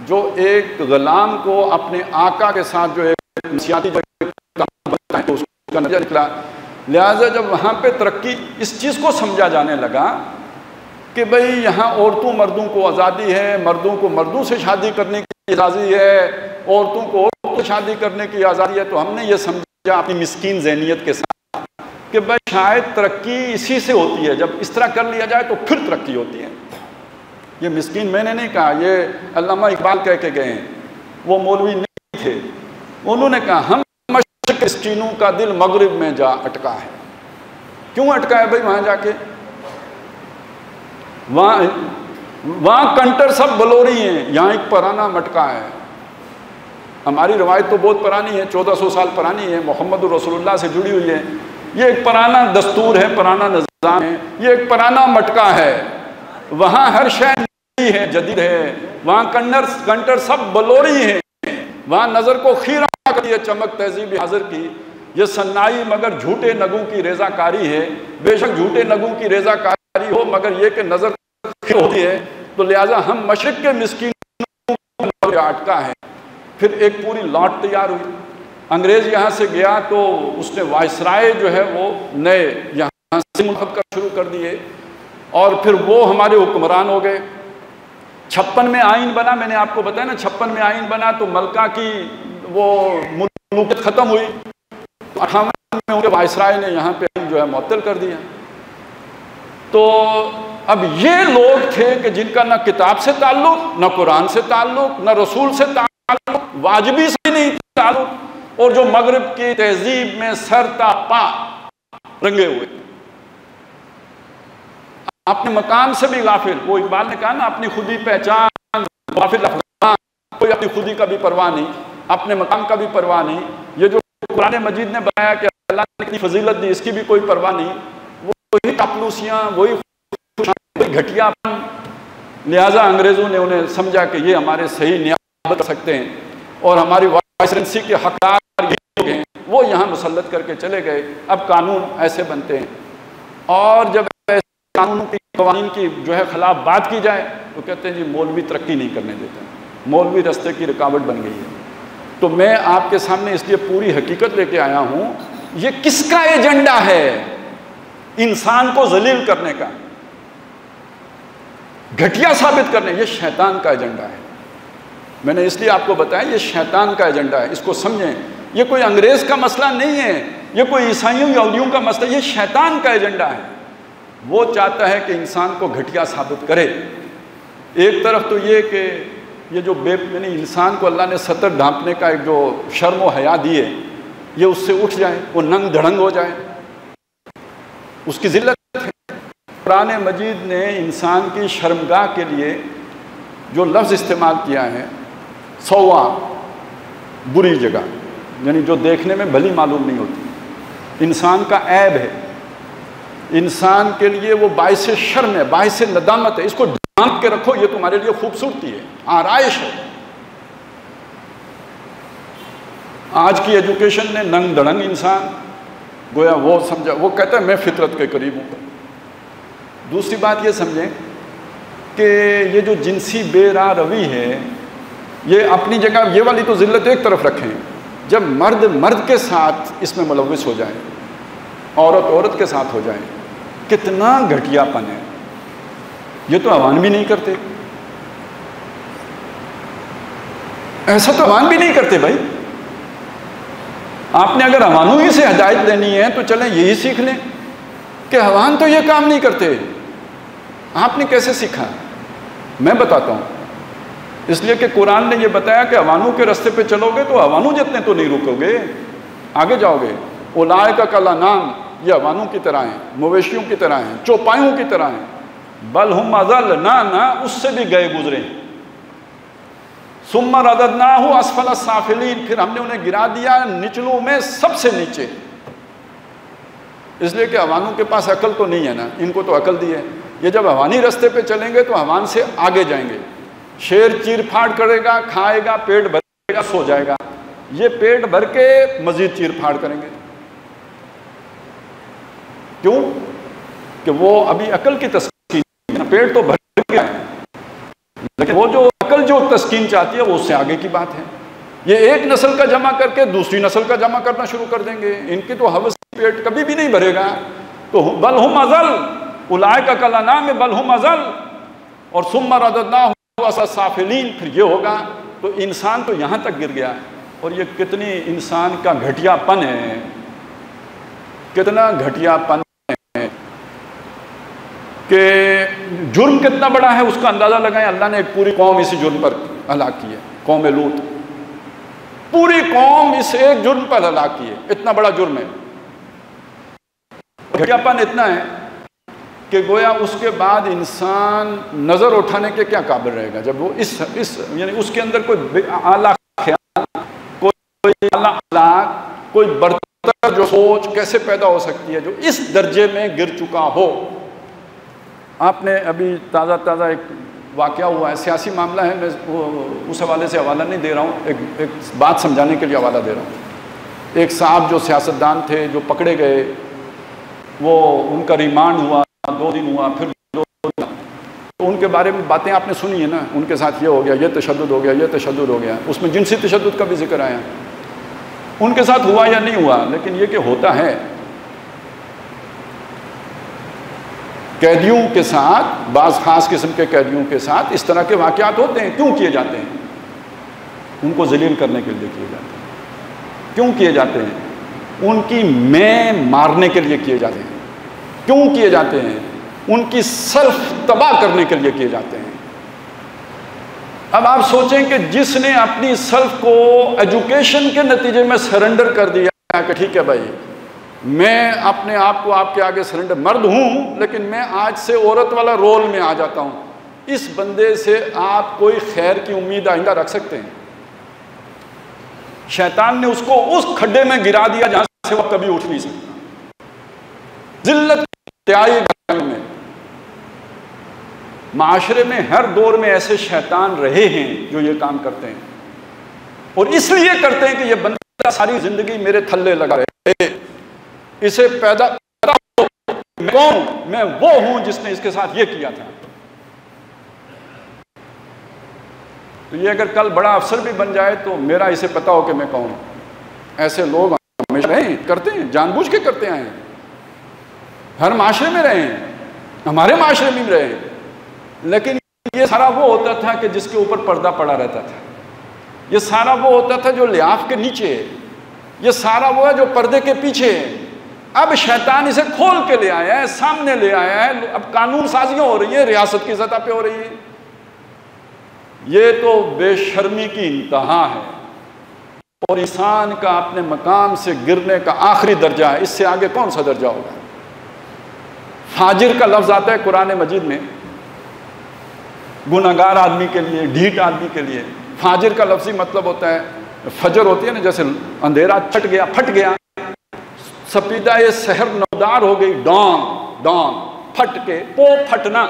جو ایک غلام کو اپنے آقا کے ساتھ جو ایک نفسیاتی تو اس کا نتیجہ نکلا. لہٰذا جب وہاں پہ ترقی اس چیز کو سمجھا جانے لگا کہ بھئی یہاں عورتوں مردوں کو آزادی ہے, مردوں کو مردوں سے شادی کرنے کی آزادی ہے, عورتوں کو عورتوں سے شادی کرنے کی آزادی ہے, تو ہم نے یہ سمجھا اپنی مسکین ذہنیت کے ساتھ کہ بھئی شاید ترقی اسی سے ہوتی ہے, جب اس طرح کر لیا جائے تو پھر ترقی ہوتی ہے. یہ مسکین میں نے نہیں کہا, یہ علامہ اقبال کہہ کے گئے ہیں, وہ مولوی نہیں تھے. انہوں نے کہا ہم مشرق مسکینوں کا دل مغرب میں جا اٹکا ہے. کیوں اٹکا ہے بھئی؟ وہاں جا کے وہاں کنٹر سب بلوری ہیں, یہاں ایک پرانا مٹکا ہے. ہماری روایت تو بہت پرانی ہے, 1400 سال پرانی ہے, محمد رسول اللہ سے جڑی ہوئی ہے. یہ ایک پرانا دستور ہے, پرانا نظام ہے, یہ ایک پرانا مٹکا ہے. وہاں ہر شے نئی ہے, جدید ہے. وہاں کنٹر سب بلوری ہیں, وہاں نظر کو خیرہ کرتی ہے چمک تہذیب حاضر کی. یہ سنائی مگر جھوٹے نگوں کی ریزہ کاری ہے. بے شک جھوٹے نگوں کی ریزہ کاری ہو, مگر یہ کہ نظر ہوتی ہے. تو لہٰذا ہم مشرق کے مسکینوں کا اٹکا ہے. پھر ایک پوری لاٹ تیار ہوئی. انگریز یہاں سے گیا تو اس نے وائسرائے جو ہے وہ نئے یہاں سے منتخب کر شروع کر دیے, اور پھر وہ ہمارے حکمران ہو گئے. 56 میں آئین بنا, میں نے آپ کو بتایا نا, 56 میں آئین بنا تو ملکہ کی وہ ملوکیت ختم ہوئی. 58 میں ان کے وائسرائے نے یہاں پہ جو ہے معطل کر دیا. تو اب یہ لوگ تھے کہ جن کا نہ کتاب سے تعلق, نہ قرآن سے تعلق, نہ رسول سے تعلق, واجبی سے نہیں تعلق, اور جو مغرب کی تہذیب میں سر تا پا رنگے ہوئے, اپنے مقام سے بھی غافل. وہ اقبال نے کہا نا, اپنی خودی پہچان غافل افغان, کوئی اپنی خودی کا بھی پرواہ نہیں, اپنے مقام کا بھی پرواہ نہیں. یہ جو قرآن مجید نے بتایا کہ اللہ نے اتنی فضیلت دی, اس کی بھی کوئی پرواہ نہیں. وہی چاپلوسیاں, وہی گھٹیا. لہٰذا انگریزوں نے انہیں سمجھا کہ یہ ہمارے صحیح نیابت کر سکتے ہیں, اور ہماری وائسرنسی کے حقدار ہیں, وہ یہاں مسلط کر کے چلے گئے. اب قانون ایسے بنتے ہیں, اور جب ایسے قانون کی قوانین کی جو ہے خلاف بات کی جائے تو کہتے ہیں جی مولوی ترقی نہیں کرنے دیتے, مولوی رستے کی رکاوٹ بن گئی ہے. تو میں آپ کے سامنے اس لیے پوری حقیقت لے کے آیا ہوں, یہ کس کا ایجنڈا ہے؟ انسان کو ذلیل کرنے کا، گھٹیا ثابت کرنے، یہ شیطان کا ایجنڈا ہے۔ میں نے اس لیے آپ کو بتایا یہ شیطان کا ایجنڈا ہے، اس کو سمجھیں۔ یہ کوئی انگریز کا مسئلہ نہیں ہے، یہ کوئی عیسائیوں یہودیوں کا مسئلہ، یہ شیطان کا ایجنڈا ہے۔ وہ چاہتا ہے کہ انسان کو گھٹیا ثابت کرے۔ ایک طرف تو یہ کہ یہ جو یعنی انسان کو اللہ نے ستر ڈھانپنے کا ایک جو شرم و حیا دی ہے، یہ اس سے اٹھ جائے، وہ ننگ دھڑنگ ہو جائے، اس کی ذلت ہے۔ قرآن مجید نے انسان کی شرمگاہ کے لیے جو لفظ استعمال کیا ہے، سوا، بری جگہ، یعنی جو دیکھنے میں بھلی معلوم نہیں ہوتی، انسان کا عیب ہے، انسان کے لیے وہ باعث شرم ہے، باعث ندامت ہے۔ اس کو ڈھانپ کے رکھو، یہ تمہارے لیے خوبصورتی ہے، آرائش ہے۔ آج کی ایجوکیشن نے ننگ دڑنگ انسان گویا وہ سمجھا، وہ کہتا ہے میں فطرت کے قریب ہوں۔ دوسری بات یہ سمجھیں کہ یہ جو جنسی بے راہ روی ہے، یہ اپنی جگہ، یہ والی تو ذلت ایک طرف رکھیں، جب مرد مرد کے ساتھ اس میں ملوث ہو جائے، عورت عورت کے ساتھ ہو جائے، کتنا گھٹیا پن ہے۔ یہ تو عوام بھی نہیں کرتے، ایسا تو عوام بھی نہیں کرتے بھائی۔ آپ نے اگر عوانوں ہی سے ہدایت لینی ہے تو چلیں یہی سیکھ لیں کہ عوام تو یہ کام نہیں کرتے۔ آپ نے کیسے سیکھا؟ میں بتاتا ہوں۔ اس لیے کہ قرآن نے یہ بتایا کہ عوانوں کے راستے پہ چلو گے تو عوانوں جتنے تو نہیں رکو گے، آگے جاؤ گے۔ اولئک کالانعام، یہ عوانوں کی طرح ہیں، مویشیوں کی طرح ہیں، چوپایوں کی طرح ہیں۔ بل ہم اضل، نہ اس سے بھی گئے گزرے۔ ثم رددناہ اسفل السافلین، پھر ہم نے انہیں گرا دیا نچلوں میں سب سے نیچے۔ اس لیے کہ عوانوں کے پاس عقل تو نہیں ہے نا، ان کو تو عقل دی ہے۔ یہ جب عوانی راستے پہ چلیں گے تو عوان سے آگے جائیں گے۔ شیر چیر پھاڑ کرے گا، کھائے گا، پیٹ بھرے گا، سو جائے گا۔ یہ پیٹ بھر کے مزید چیر پھاڑ کریں گے۔ کیوں؟ کہ وہ ابھی عقل کی تسکین ہے، پیٹ تو بھر گیا ہے، لیکن وہ جو عقل جو تسکین چاہتی ہے وہ اس سے آگے کی بات ہے۔ یہ ایک نسل کا جمع کر کے دوسری نسل کا جمع کرنا شروع کر دیں گے، ان کی تو حوث پیٹ کبھی بھی نہیں بھرے گا۔ تو بل ہم اضل، اولئک کالانعام بل ہم اضل، اور ثم رددناہ اسفل السافلین، پھر یہ ہوگا۔ تو انسان تو یہاں تک گر گیا، اور یہ کتنی انسان کا گھٹیا پن ہے، کتنا گھٹیا پن ہے کہ جرم کتنا بڑا ہے اس کا اندازہ لگائیں۔ اللہ نے ایک پوری قوم اسی جرم پر ہلاک کی ہے، قوم لوط، پوری قوم اس ایک جرم پر ہلاک کی ہے۔ اتنا بڑا جرم ہے، گھٹیا پن اتنا ہے کہ گویا اس کے بعد انسان نظر اٹھانے کے کیا قابل رہے گا جب وہ اس یعنی اس کے اندر کوئی اعلیٰ خیال، کوئی اعلیٰ اخلاق، کوئی برتر جو سوچ کیسے پیدا ہو سکتی ہے جو اس درجے میں گر چکا ہو۔ آپ نے ابھی تازہ ایک واقعہ ہوا ہے، سیاسی معاملہ ہے، میں اس حوالے سے حوالہ نہیں دے رہا ہوں، ایک بات سمجھانے کے لیے حوالہ دے رہا ہوں۔ ایک صاحب جو سیاستدان تھے جو پکڑے گئے، وہ ان کا ریمانڈ ہوا، 2 دن ہوا، پھر 2 دن، تو ان کے بارے میں باتیں آپ نے سنی ہے نا، ان کے ساتھ یہ ہو گیا، یہ تشدد ہو گیا، یہ تشدد ہو گیا، اس میں جنسی تشدد کا بھی ذکر آیا۔ ان کے ساتھ ہوا یا نہیں ہوا، لیکن یہ کہ ہوتا ہے، قیدیوں کے ساتھ، بعض خاص قسم کے قیدیوں کے ساتھ اس طرح کے واقعات ہوتے ہیں۔ کیوں کیے جاتے ہیں؟ ان کو ذلیل کرنے کے لیے کیے جاتے ہیں۔ کیوں کیے جاتے ہیں؟ ان کی میں مارنے کے لیے کیے جاتے ہیں۔ کیوں کیے جاتے ہیں؟ ان کی سلف تباہ کرنے کے لیے کیے جاتے ہیں۔ اب آپ سوچیں کہ جس نے اپنی سلف کو ایجوکیشن کے نتیجے میں سرنڈر کر دیا کہ ٹھیک ہے بھائی، میں اپنے آپ کو آپ کے آگے سرنڈر، مرد ہوں لیکن میں آج سے عورت والا رول میں آ جاتا ہوں، اس بندے سے آپ کوئی خیر کی امید آئندہ رکھ سکتے ہیں؟ شیطان نے اس کو اس کھڈے میں گرا دیا جہاں سے وہ کبھی اٹھ نہیں سکتا۔ ذلت میں معاشرے میں ہر دور میں ایسے شیطان رہے ہیں جو یہ کام کرتے ہیں، اور اس لیے کرتے ہیں کہ یہ بندہ ساری زندگی میرے تھلے لگا رہے، اسے پیدا ہو، میں کون؟ میں وہ ہوں جس نے اس کے ساتھ یہ کیا تھا۔ تو یہ اگر کل بڑا افسر بھی بن جائے تو میرا اسے پتا ہو کہ میں کون ہوں۔ ایسے لوگ ہمیشہ کرتے ہیں، جان بوجھ کے کرتے ہیں، ہر معاشرے میں رہے ہیں، ہمارے معاشرے میں بھی رہے ہیں، لیکن یہ سارا وہ ہوتا تھا کہ جس کے اوپر پردہ پڑا رہتا تھا، یہ سارا وہ ہوتا تھا جو لحاف کے نیچے ہے، یہ سارا وہ ہے جو پردے کے پیچھے ہے۔ اب شیطان اسے کھول کے لے آیا ہے، سامنے لے آیا ہے، اب قانون سازیاں ہو رہی ہیں، ریاست کی سطح پہ ہو رہی ہے۔ یہ تو بے شرمی کی انتہا ہے، اور انسان کا اپنے مقام سے گرنے کا آخری درجہ ہے، اس سے آگے کون سا درجہ ہوگا؟ فاجر کا لفظ آتا ہے قرآن مجید میں گناہگار آدمی کے لیے، ڈھیٹ آدمی کے لیے۔ فاجر کا لفظی مطلب ہوتا ہے، فجر ہوتی ہے نا، جیسے اندھیرا چھٹ گیا، پھٹ گیا، سپیدہ یہ سحر نودار ہو گئی، ڈان پھٹ کے، پو پھٹنا،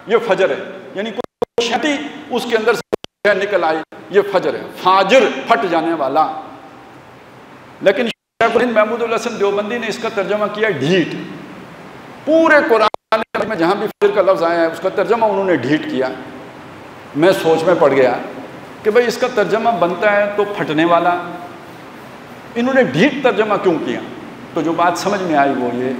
یہ فجر ہے، یعنی کوئی شٹی اس کے اندر سے نکل آئی، یہ فجر ہے، فاجر پھٹ جانے والا۔ لیکن شیخ الہند محمود الحسن دیوبندی نے اس کا ترجمہ کیا ڈھیٹ۔ پورے قرآن میں جہاں بھی فجر کا لفظ آیا ہے اس کا ترجمہ انہوں نے ڈھیٹ کیا۔ میں سوچ میں پڑ گیا کہ بھئی اس کا ترجمہ بنتا ہے تو پھٹنے والا، انہوں نے ڈھیٹ ترجمہ کیوں کیا؟ تو جو بات سمجھ میں آئی وہ یہ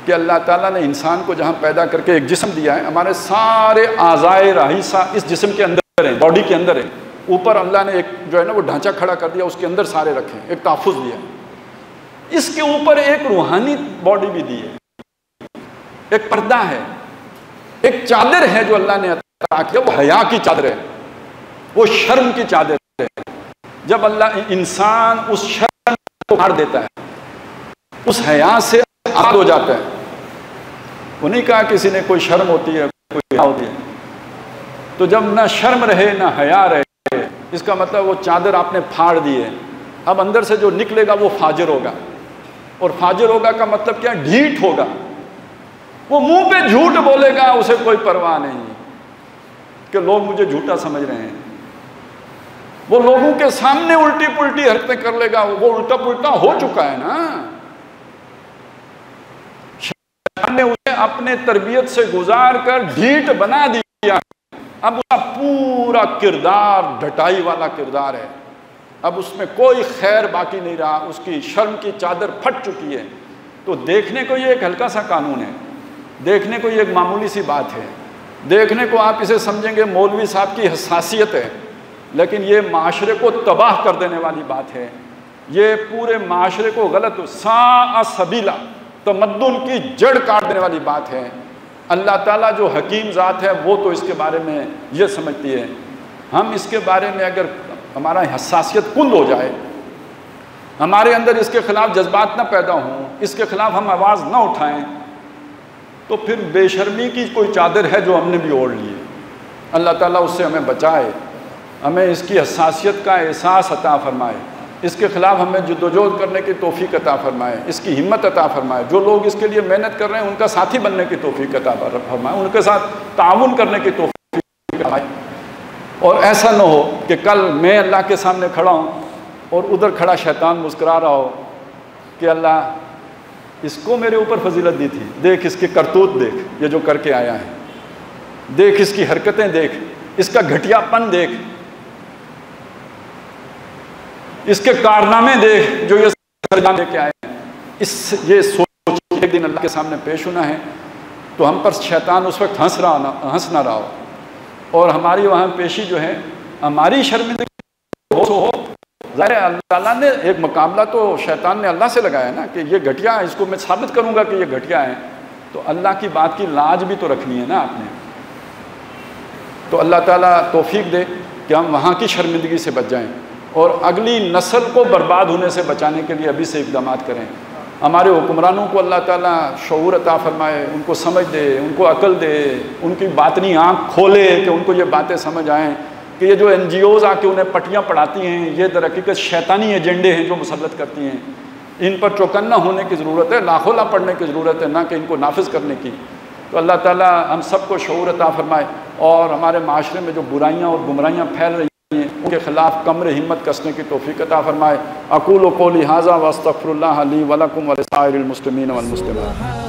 کہ اللہ تعالیٰ نے انسان کو جہاں پیدا کر کے ایک جسم دیا ہے، ہمارے سارے اعضائے رئیسہ اس جسم کے اندر ہیں، باڈی کے اندر ہیں، اوپر اللہ نے ایک جو ہے نا وہ ڈھانچہ کھڑا کر دیا، اس کے اندر سارے رکھے، ایک تحفظ دیا، اس کے اوپر ایک روحانی باڈی بھی دی ہے، ایک پردہ ہے، ایک چادر ہے جو اللہ نے عطا کیا، وہ حیا کی چادر ہے، وہ شرم کی چادر ہے۔ جب اللہ انسان اس شرم کو مار دیتا ہے، اس حیا سے آزاد ہو جاتا ہے، وہ نہیں کہا کسی نے کوئی شرم ہوتی ہے کوئی حیا ہوتی ہے، تو جب نہ شرم رہے نہ حیا رہے، اس کا مطلب وہ چادر آپ نے پھاڑ دی ہے، اب اندر سے جو نکلے گا وہ فاجر ہوگا، اور فاجر ہوگا کا مطلب کیا؟ ڈھیٹ ہوگا، وہ منہ پہ جھوٹ بولے گا، اسے کوئی پرواہ نہیں کہ لوگ مجھے جھوٹا سمجھ رہے ہیں، وہ لوگوں کے سامنے الٹی پلٹی حرکتیں کر لے گا، وہ الٹا پلٹا ہو چکا ہے نا۔ شیطان نے اسے اپنے تربیت سے گزار کر ڈھیٹ بنا دیا، اب اس کا پورا کردار ڈھٹائی والا کردار ہے، اب اس میں کوئی خیر باقی نہیں رہا، اس کی شرم کی چادر پھٹ چکی ہے۔ تو دیکھنے کو یہ ایک ہلکا سا قانون ہے، دیکھنے کو یہ ایک معمولی سی بات ہے، دیکھنے کو آپ اسے سمجھیں گے مولوی صاحب کی حساسیت ہے، لیکن یہ معاشرے کو تباہ کر دینے والی بات ہے، یہ پورے معاشرے کو غلط ساء سبیلا، تمدن کی جڑ کاٹ دینے والی بات ہے۔ اللہ تعالیٰ جو حکیم ذات ہے وہ تو اس کے بارے میں یہ سمجھتی ہے، ہم اس کے بارے میں اگر ہمارا حساسیت کند ہو جائے، ہمارے اندر اس کے خلاف جذبات نہ پیدا ہوں، اس کے خلاف ہم آواز نہ اٹھائیں، تو پھر بے شرمی کی کوئی چادر ہے جو ہم نے بھی اوڑھ لی ہے۔ اللہ تعالیٰ اس سے ہمیں بچائے، ہمیں اس کی حساسیت کا احساس عطا فرمائے، اس کے خلاف ہمیں جدوجہد کرنے کی توفیق عطا فرمائے، اس کی ہمت عطا فرمائے، جو لوگ اس کے لیے محنت کر رہے ہیں ان کا ساتھی بننے کی توفیق عطا فرمائے، ان کے ساتھ تعاون کرنے کی توفیق فرمائے، اور ایسا نہ ہو کہ کل میں اللہ کے سامنے کھڑا ہوں اور ادھر کھڑا شیطان مسکرا رہا ہو کہ اللہ اس کو میرے اوپر فضیلت دی تھی، دیکھ اس کی کرتوت، دیکھ یہ جو کر کے آیا ہے، دیکھ اس کی حرکتیں، دیکھ اس کا گھٹیا پن، دیکھ اس کے کارنامے، دیکھ جو یہ سرجام لے کے آئے ہیں، یہ سوچ ایک دن اللہ کے سامنے پیش ہونا ہے، تو ہم پر شیطان اس وقت ہنس نہ رہا ہو، اور ہماری وہاں پیشی جو ہے ہماری شرمندگی ہو۔ ظاہر ہے اللہ تعالیٰ نے ایک مقابلہ تو شیطان نے اللہ سے لگایا نا کہ یہ گھٹیا ہے، اس کو میں ثابت کروں گا کہ یہ گھٹیا ہے، تو اللہ کی بات کی لاج بھی تو رکھنی ہے نا آپ نے۔ تو اللہ تعالیٰ توفیق دے کہ ہم وہاں کی شرمندگی سے بچ جائیں، اور اگلی نسل کو برباد ہونے سے بچانے کے لیے ابھی سے اقدامات کریں۔ ہمارے حکمرانوں کو اللہ تعالیٰ شعور عطا فرمائے، ان کو سمجھ دے، ان کو عقل دے، ان کی باطنی آنکھ کھولے کہ ان کو یہ باتیں سمجھ آئیں کہ یہ جو NGOs آ کے انہیں پٹیاں پڑھاتی ہیں، یہ در حقیقت شیطانی ایجنڈے ہیں جو مسلط کرتی ہیں، ان پر چوکنا ہونے کی ضرورت ہے، لاکھولا پڑھنے کی ضرورت ہے، نہ کہ ان کو نافذ کرنے کی۔ تو اللہ تعالیٰ ہم سب کو شعور عطا فرمائے، اور ہمارے معاشرے میں جو برائیاں اور گمراہیاں پھیل رہی ہیں ان کے خلاف کمر ہمت کسنے کی توفیق عطا فرمائے۔ اقول قولی ھذا واستغفر اللہ لی ولکم ولسائر المسلمین والمسلمات۔